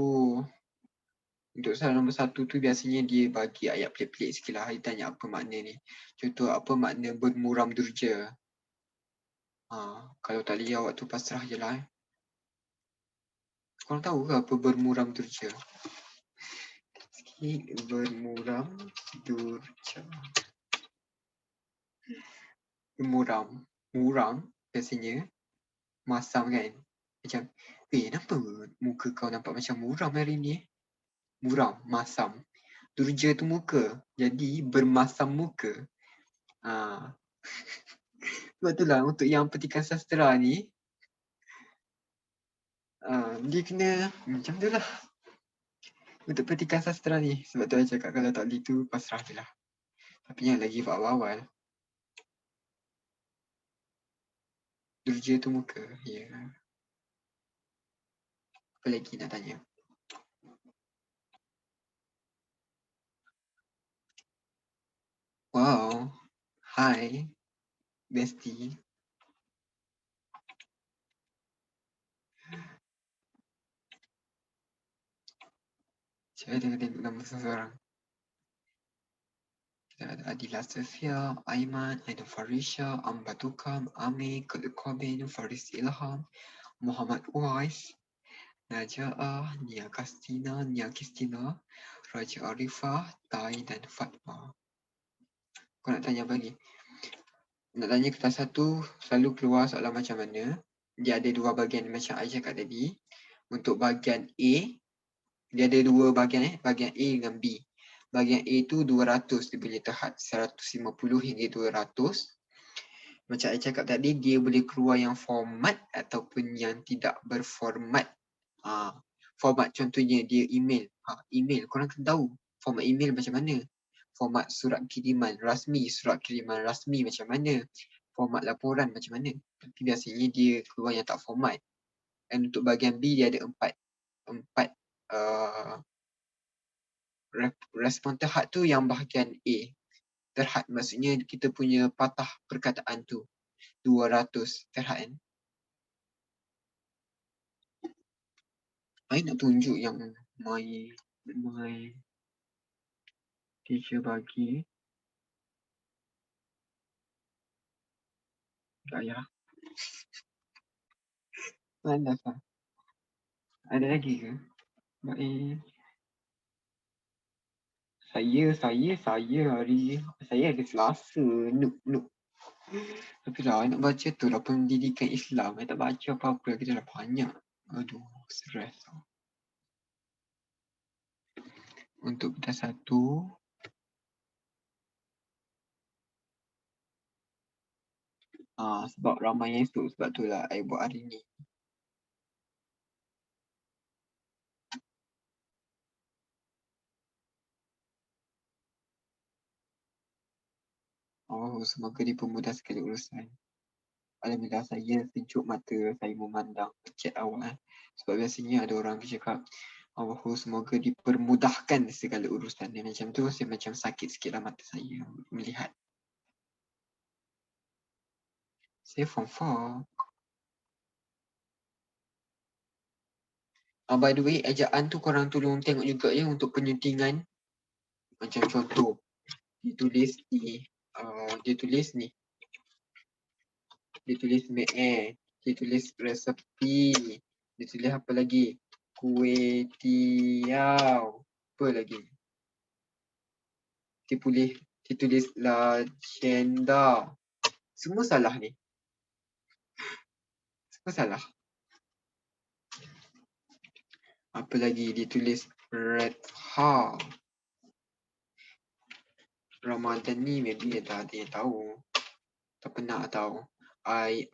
untuk soalan nombor 1 tu biasanya dia bagi ayat pelik-pelik sikit lah. Dia tanya apa makna ni. Contoh apa makna bermuram durja. Kalau tak boleh awak tu pasrah je lah. Korang tahu ke apa bermuram durja? Sikit bermuram durja. Muram biasanya masam kan. Macam, kenapa muka kau nampak macam muram hari ni? Muram, masam. Durja tu muka. Jadi bermasam muka. Sebab itulah untuk yang petikan sastra ni, dia kena macam tu lah. Untuk petikan sastra ni. Sebab tu saya cakap kalau tak boleh tu pasrah je lah. Tapi yang lagi awal-awal. Durja tu muka. Ya. Apa lagi nak tanya? Wow. Hi. Bestie. Saya tengok nama seseorang. Kita ada Adila Sofia, Aiman, Aidil Farisha, Ambatukam, Ami, Khalid Kobin, Faris Ilham, Muhammad Uwais, Naja'ah, Nia Kristina, Raja Arifah, Tai dan Fatma. Kau nak tanya apa lagi? Nak tanya kelas 1, selalu keluar soalan macam mana? Dia ada 2 bahagian macam I cakap tadi. Untuk bahagian A, dia ada 2 bahagian bahagian A dengan B. Bahagian A tu 200, dia punya terhad 150 hingga 200. Macam I cakap tadi, dia boleh keluar yang format ataupun yang tidak berformat. Format contohnya dia email. Email, korang kena tahu format email macam mana. Format surat kiriman rasmi, macam mana. Format laporan macam mana. Tapi biasanya dia keluar yang tak format. Dan untuk bahagian B dia ada 4 respon terhad tu yang bahagian A. Terhad maksudnya kita punya patah perkataan tu 200 terhad kan. I nak tunjuk yang my teacher bagi. Tak payah. Malas lah. Ada lagi ke? Baik. Saya hari ada Selasa. Noob. Tapi lah, I nak baca tu lah pendidikan Islam. I tak baca apa-apa lagi dah banyak. Aduh, stres. Untuk kita 1, sebab ramai yang esok, sebab tu lah I buat hari ni. Semoga dipermudah sekali urusan. Alhamdulillah saya sejuk mata saya memandang chat awak. Sebab biasanya ada orang cakap, semoga dipermudahkan segala urusan. Dan macam tu saya macam sakit sikit lah mata saya melihat. Saya form 4. By the way, ejaan tu korang tolong tengok juga ya untuk penyuntingan. Macam contoh, dia tulis ni. Dia tulis dia tulis resepi. Dia tulis apa lagi? Kuih tiaw. Apa lagi? Dia tulis legenda. Semua salah ni. Semua salah. Apa lagi ditulis red ha. Ramadan ni maybe ada yang tahu. Tak pernah tahu. I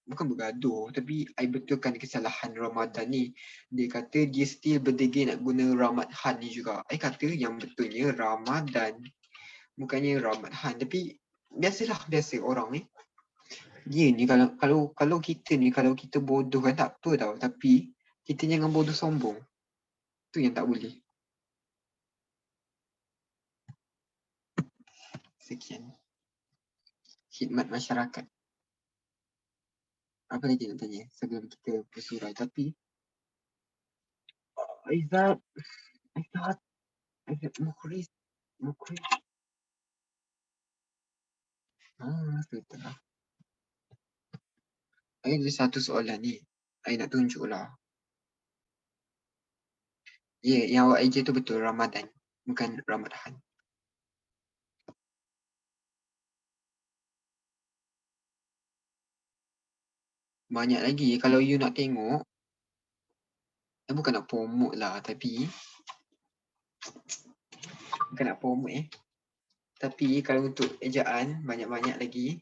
bukan bergaduh, tapi I betulkan kesalahan Ramadan ni. Dia kata dia still berdegil nak guna Ramadhan ni juga. I kata yang betulnya Ramadan, bukannya Ramadhan. Tapi biasa orang ni. Dia ni kalau kita ni, kalau kita bodoh kan tak apa tau. Tapi kita jangan bodoh sombong. Tu yang tak boleh. Sekian. Khidmat masyarakat. Apa lagi nak tanya sebelum kita bersurai? Tapi Aizat Mukhris. Betul lah. Ada satu soalan ni. I nak tunjuk lah. Ya, yang awak eja tu betul Ramadan. Bukan Ramadhan. Banyak lagi. Kalau you nak tengok, bukan nak promote lah, tapi bukan nak promote tapi kalau untuk ejaan, banyak-banyak lagi.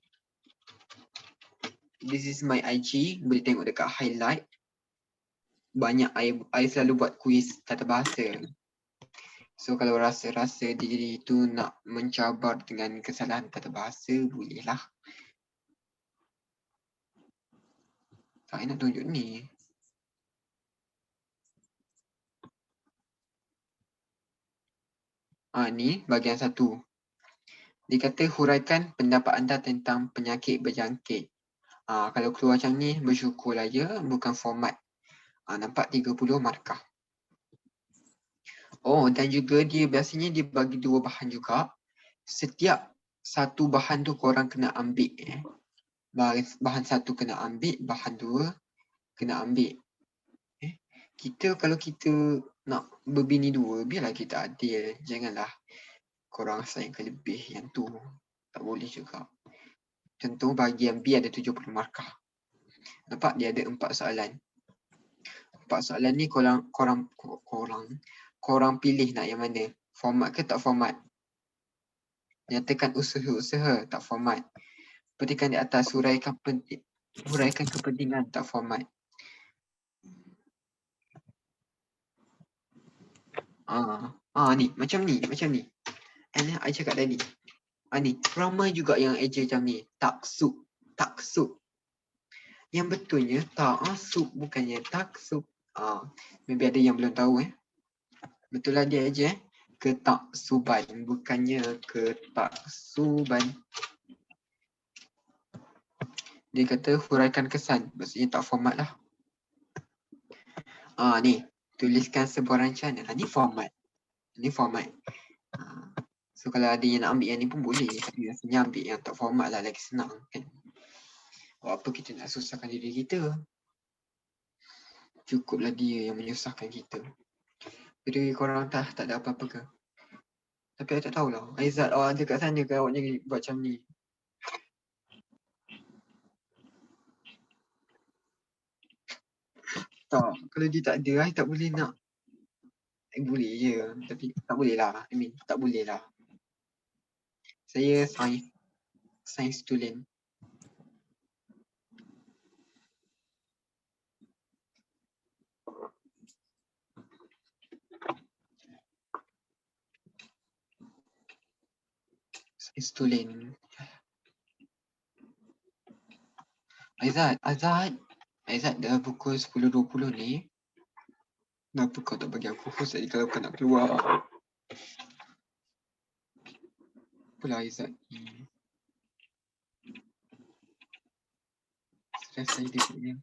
This is my IG. Boleh tengok dekat highlight. Banyak I selalu buat kuis tata bahasa. So kalau rasa-rasa diri tu nak mencabar dengan kesalahan tata bahasa, bolehlah. Tak nak tunjuk ni. Ni bahagian 1. Dia kata huraikan pendapat anda tentang penyakit berjangkit. Kalau keluar macam ni, bersyukurlah ya, bukan format. Nampak 30 markah. Dan juga dia biasanya dia bagi 2 bahan juga. Setiap satu bahan tu korang kena ambil. Bahan 1 kena ambil, bahan 2 kena ambil. Kalau kita nak berbini 2, biarlah kita adil. Janganlah korang sayangkan lebih yang tu. Tak boleh juga. Contoh bahagian B ada 70 markah. Nampak dia ada 4 soalan. 4 soalan ni korang pilih nak yang mana. Format ke tak format. Nyatakan usaha-usaha tak format. Petikan di atas huraikan kepentingan tak format. Ni macam ni. I cakap tadi. Ni ramai juga yang eja macam ni. Taksub. Yang betulnya ta'asub, bukannya taksub. Maybe ada yang belum tahu Betul lah dia eja ketaksuban, bukannya ketaksuban. Dia kata huraikan kesan, maksudnya tak format lah. Ni tuliskan sebuah rancangan. Ni format. So kalau ada yang nak ambil yang ni pun boleh, tapi biasanya ambil yang tak format lah, lagi senang kan. Apa kita nak susahkan diri kita? Cukuplah dia yang menyusahkan kita. Jadi korang tak ada apa-apa ke? Tapi I tak tahulah. Aizat, awak ada kat sana ke awak jadi buat macam ni? Tak, kalau dia tak ada, I tak boleh nak. Boleh je, tapi tak boleh lah. Tak boleh lah. Saya science student. Aizat dah pukul 10.20 ni. Kenapa kau tak bagi aku host tadi kalau kau nak keluar? Apalah Aizat ni. Stress saya dia punya.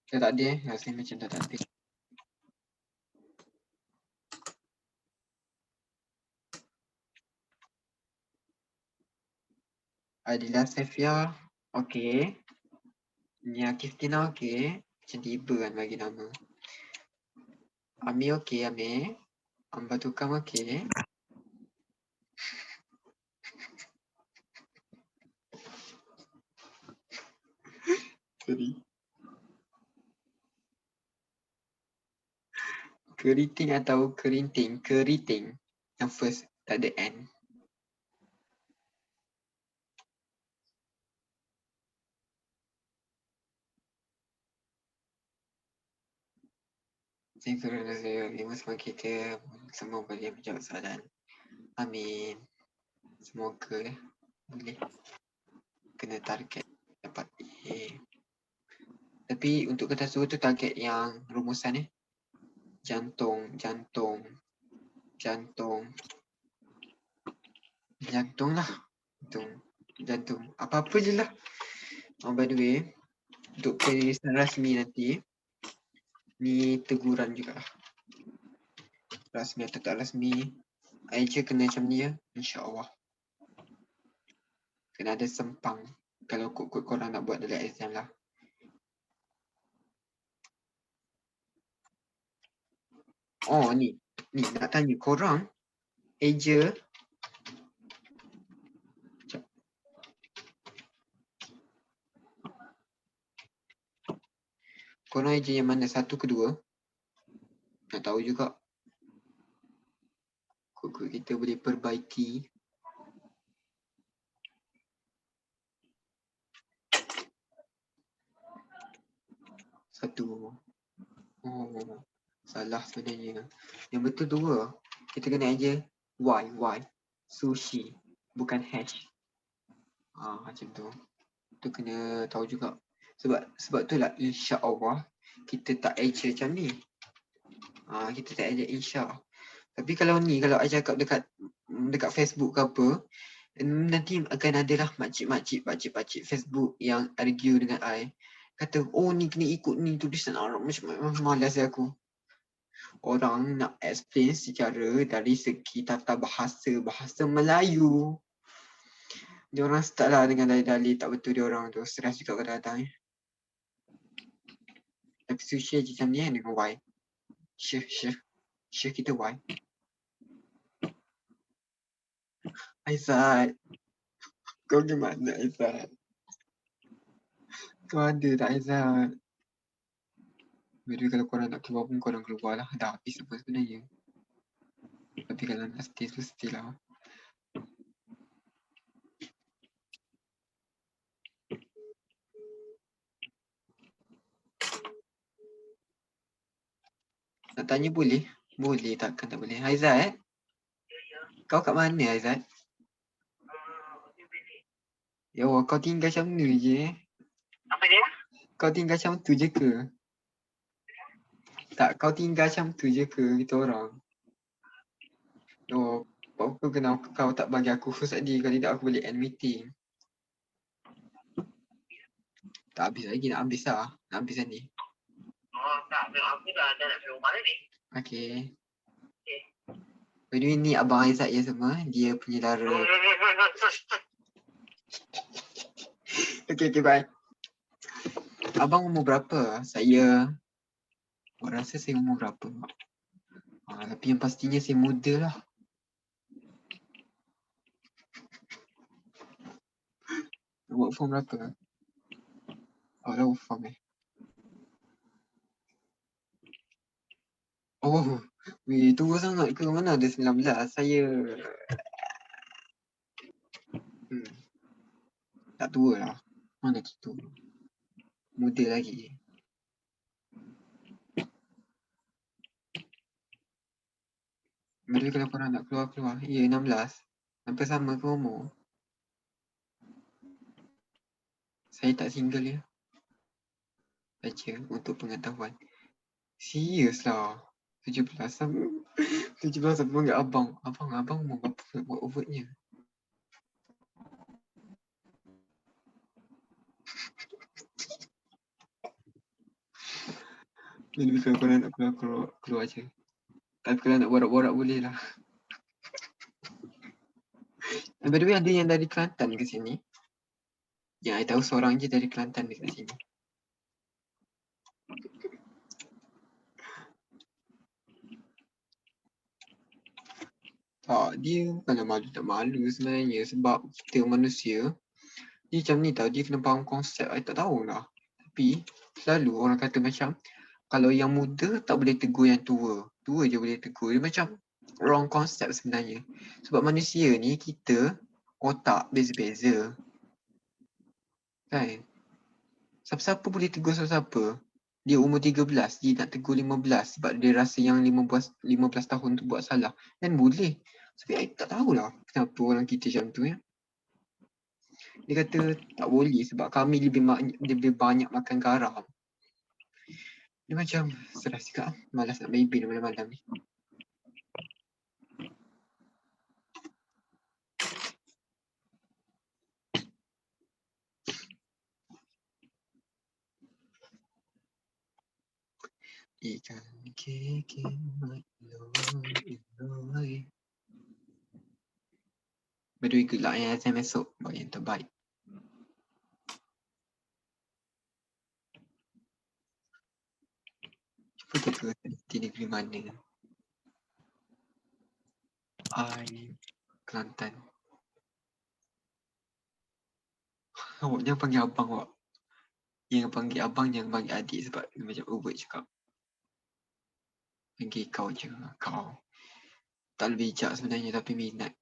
Dah tak ada rasanya macam dah tak ada. Adila Sefia, okey. Nia Kristina, okey. Macam tiba kan bagi nama. Ami okey, Ami. Hamba tukang okey. Sorry. Keriting atau kerinting? Keriting. Yang first, tak ada N. Semua kita semua boleh menjawab soalan. Amin. Semoga boleh kena target dapat A. Tapi untuk kertas dua tu target yang rumusan jantung, jantung, jantung, jantung lah. Jantung. Apa-apa je lah. Oh, by the way, untuk penulisan rasmi nanti, ni teguran juga lah. Rasmi atau tak rasmi, je kena macam ni ya, insyaAllah. Kena ada sempang kalau kod-kod korang nak buat dalam exam lah. Oh ni nak tanya korang eja korang eja yang mana, satu ke dua? Nak tahu juga. Kod-kod kita boleh perbaiki. Satu. Oh, salah sebenarnya. Yang betul dua. Kita kena eja Y. Sushi. Bukan hash. Macam tu. Tu kena tahu juga. Sebab tu lah insya-Allah kita tak eja macam ni. Kita tak eja insya. Tapi kalau ni, kalau I cakap dekat Facebook ke apa, nanti akan adalah makcik-makcik Facebook yang argue dengan I. Kata, oh ni kena ikut ni tulisan Arab. Macam malas aku. Orang nak explain secara dari segi tata bahasa Melayu. Diorang start lah dengan dalil-dalil tak betul diorang tu. Stress juga kalau datang. Tapi sushi macam ni dengan Y. Syekh kita Y. Aizat. Kau gimana Aizat? Kau ada tak Aizat? Jadi kalau korang nak keluar pun korang keluar lah. Dah habis apa sebenarnya. Tapi kalau nak stay tu stay lah. Nak tanya boleh? Boleh, takkan tak boleh. Aizat, kau kat mana Aizat? Ya Allah, kau tinggal macam ni je. Apa dia? Kau tinggal macam tu je ke? Tak, kau tinggal macam tu je ke kita orang? Oh, apa kenapa kau tak bagi aku first tadi? Kalau tidak aku boleh end meeting. Tak habis lagi, nak habis lah. Nak habis lah ni. Oh, tak. Aku dah nak pergi rumah ni. Okay. Okay. By the way, ni Abang Aizat ya semua. Dia punya lara. Okay, bye. Abang umur berapa? Saya rasa saya umur berapa? Tapi yang pastinya saya muda lah. Work form berapa? Dah work form Oh, tua sangat ke? Mana ada 19? Saya tak tua lah. Mana tu tua? Muda lagi. Bila kalau korang nak keluar-keluar, ya 16. Sampai sama ke umur? Saya tak single ya. Baca untuk pengetahuan. Serius lah. 17 sampai 17 sampai panggil abang. Abang umur berapa buat overtnya? Bila kalau korang nak keluar je. Tapi kalau nak borak-borak boleh lah. By the way, ada yang dari Kelantan ke sini? Yang I tahu seorang je dari Kelantan dekat sini. Tak, dia bukanlah malu tak malu sebenarnya sebab kita manusia dia macam ni tau, dia kena faham konsep. I tak tahulah. Tapi selalu orang kata macam kalau yang muda tak boleh tegur yang tua. Tua je boleh tegur. Dia macam wrong concept sebenarnya. Sebab manusia ni kita otak beza-beza. Kan? Siapa-siapa boleh tegur siapa-siapa. Dia umur 13, dia nak tegur 15 sebab dia rasa yang 15 tahun tu buat salah. Dan boleh. Tapi I tak tahulah kenapa orang kita macam tu ya. Dia kata tak boleh sebab kami lebih banyak makan garam. Dia macam serah sikit malas nak main bil malam-malam ni. Ikan keke Iloi. By the way, good luck yang exam esok. Buat yang terbaik. Cuba teka di negeri mana. Kelantan. Awak jangan panggil abang awak. Yang panggil abang jangan panggil adik sebab dia macam over cakap. Panggil kau je. Kau. Tak lebih bijak sebenarnya tapi minat.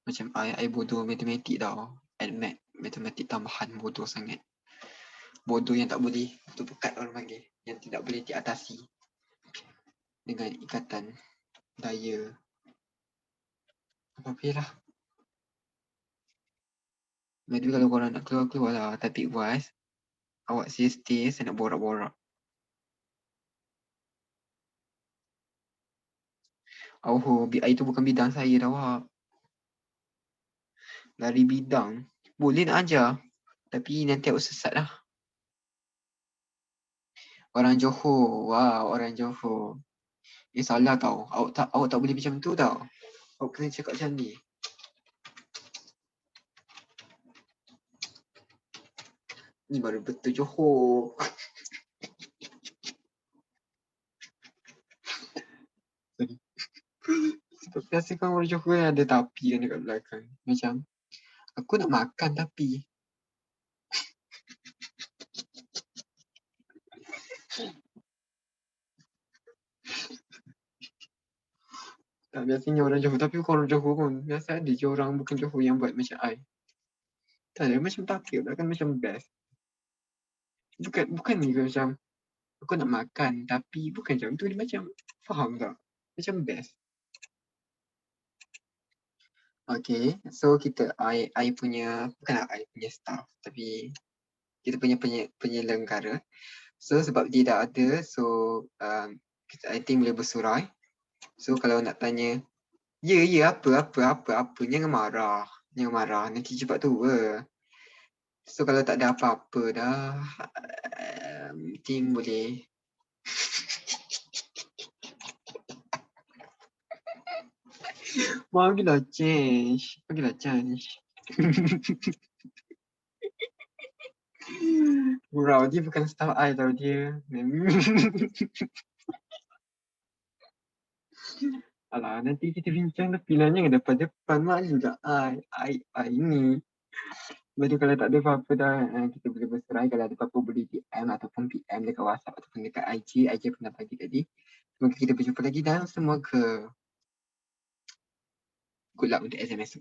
Macam I bodoh matematik tau. Admit matematik tambahan bodoh sangat. Bodoh yang tak boleh terpekat orang panggil. Yang tidak boleh diatasi. Dengan ikatan daya. Apa-apa lah. Jadi kalau korang nak keluar lah. Tapi was, awak stay, saya nak borak-borak. Oh, BI tu bukan bidang saya dah, awak. Dari bidang. Boleh nak ajar. Tapi nanti awak sesat lah. Orang Johor. Wow, orang Johor. Salah tau. Awak tak boleh macam tu tau. Awak kena cakap macam ni. Ni baru betul Johor. Sorry. Sebab biasa kan orang Johor ada tapi kan dekat belakang. Macam, aku nak makan tapi. Tak, biasanya orang Johor. Tapi bukan orang Johor pun. Biasa ada je orang bukan Johor yang buat macam I. Tak ada, macam tapi pula kan macam best. Bukan ni macam, aku nak makan tapi bukan macam tu. Dia macam, faham tak? Macam best. Okay, so kita, I punya, bukanlah I punya staff. Tapi, kita punya penyelenggara. So, sebab dia dah ada, so, I think boleh bersurai. So, kalau nak tanya, ya, apa, jangan marah. Nanti cepat tua. So, kalau tak ada apa-apa dah, think boleh. Bagilah change. Gurau, dia bukan staff I tau dia. Alah, nanti kita bincang tapi lah jangan depan-depan. Malu tak I ni. Lepas tu kalau tak ada apa-apa dah, kita boleh berserai. Kalau ada apa-apa boleh DM ataupun PM dekat WhatsApp ataupun dekat IG pernah bagi tadi. Semoga kita berjumpa lagi dan semoga good luck untuk SMS.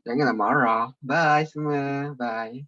Janganlah marah. Bye semua. Bye.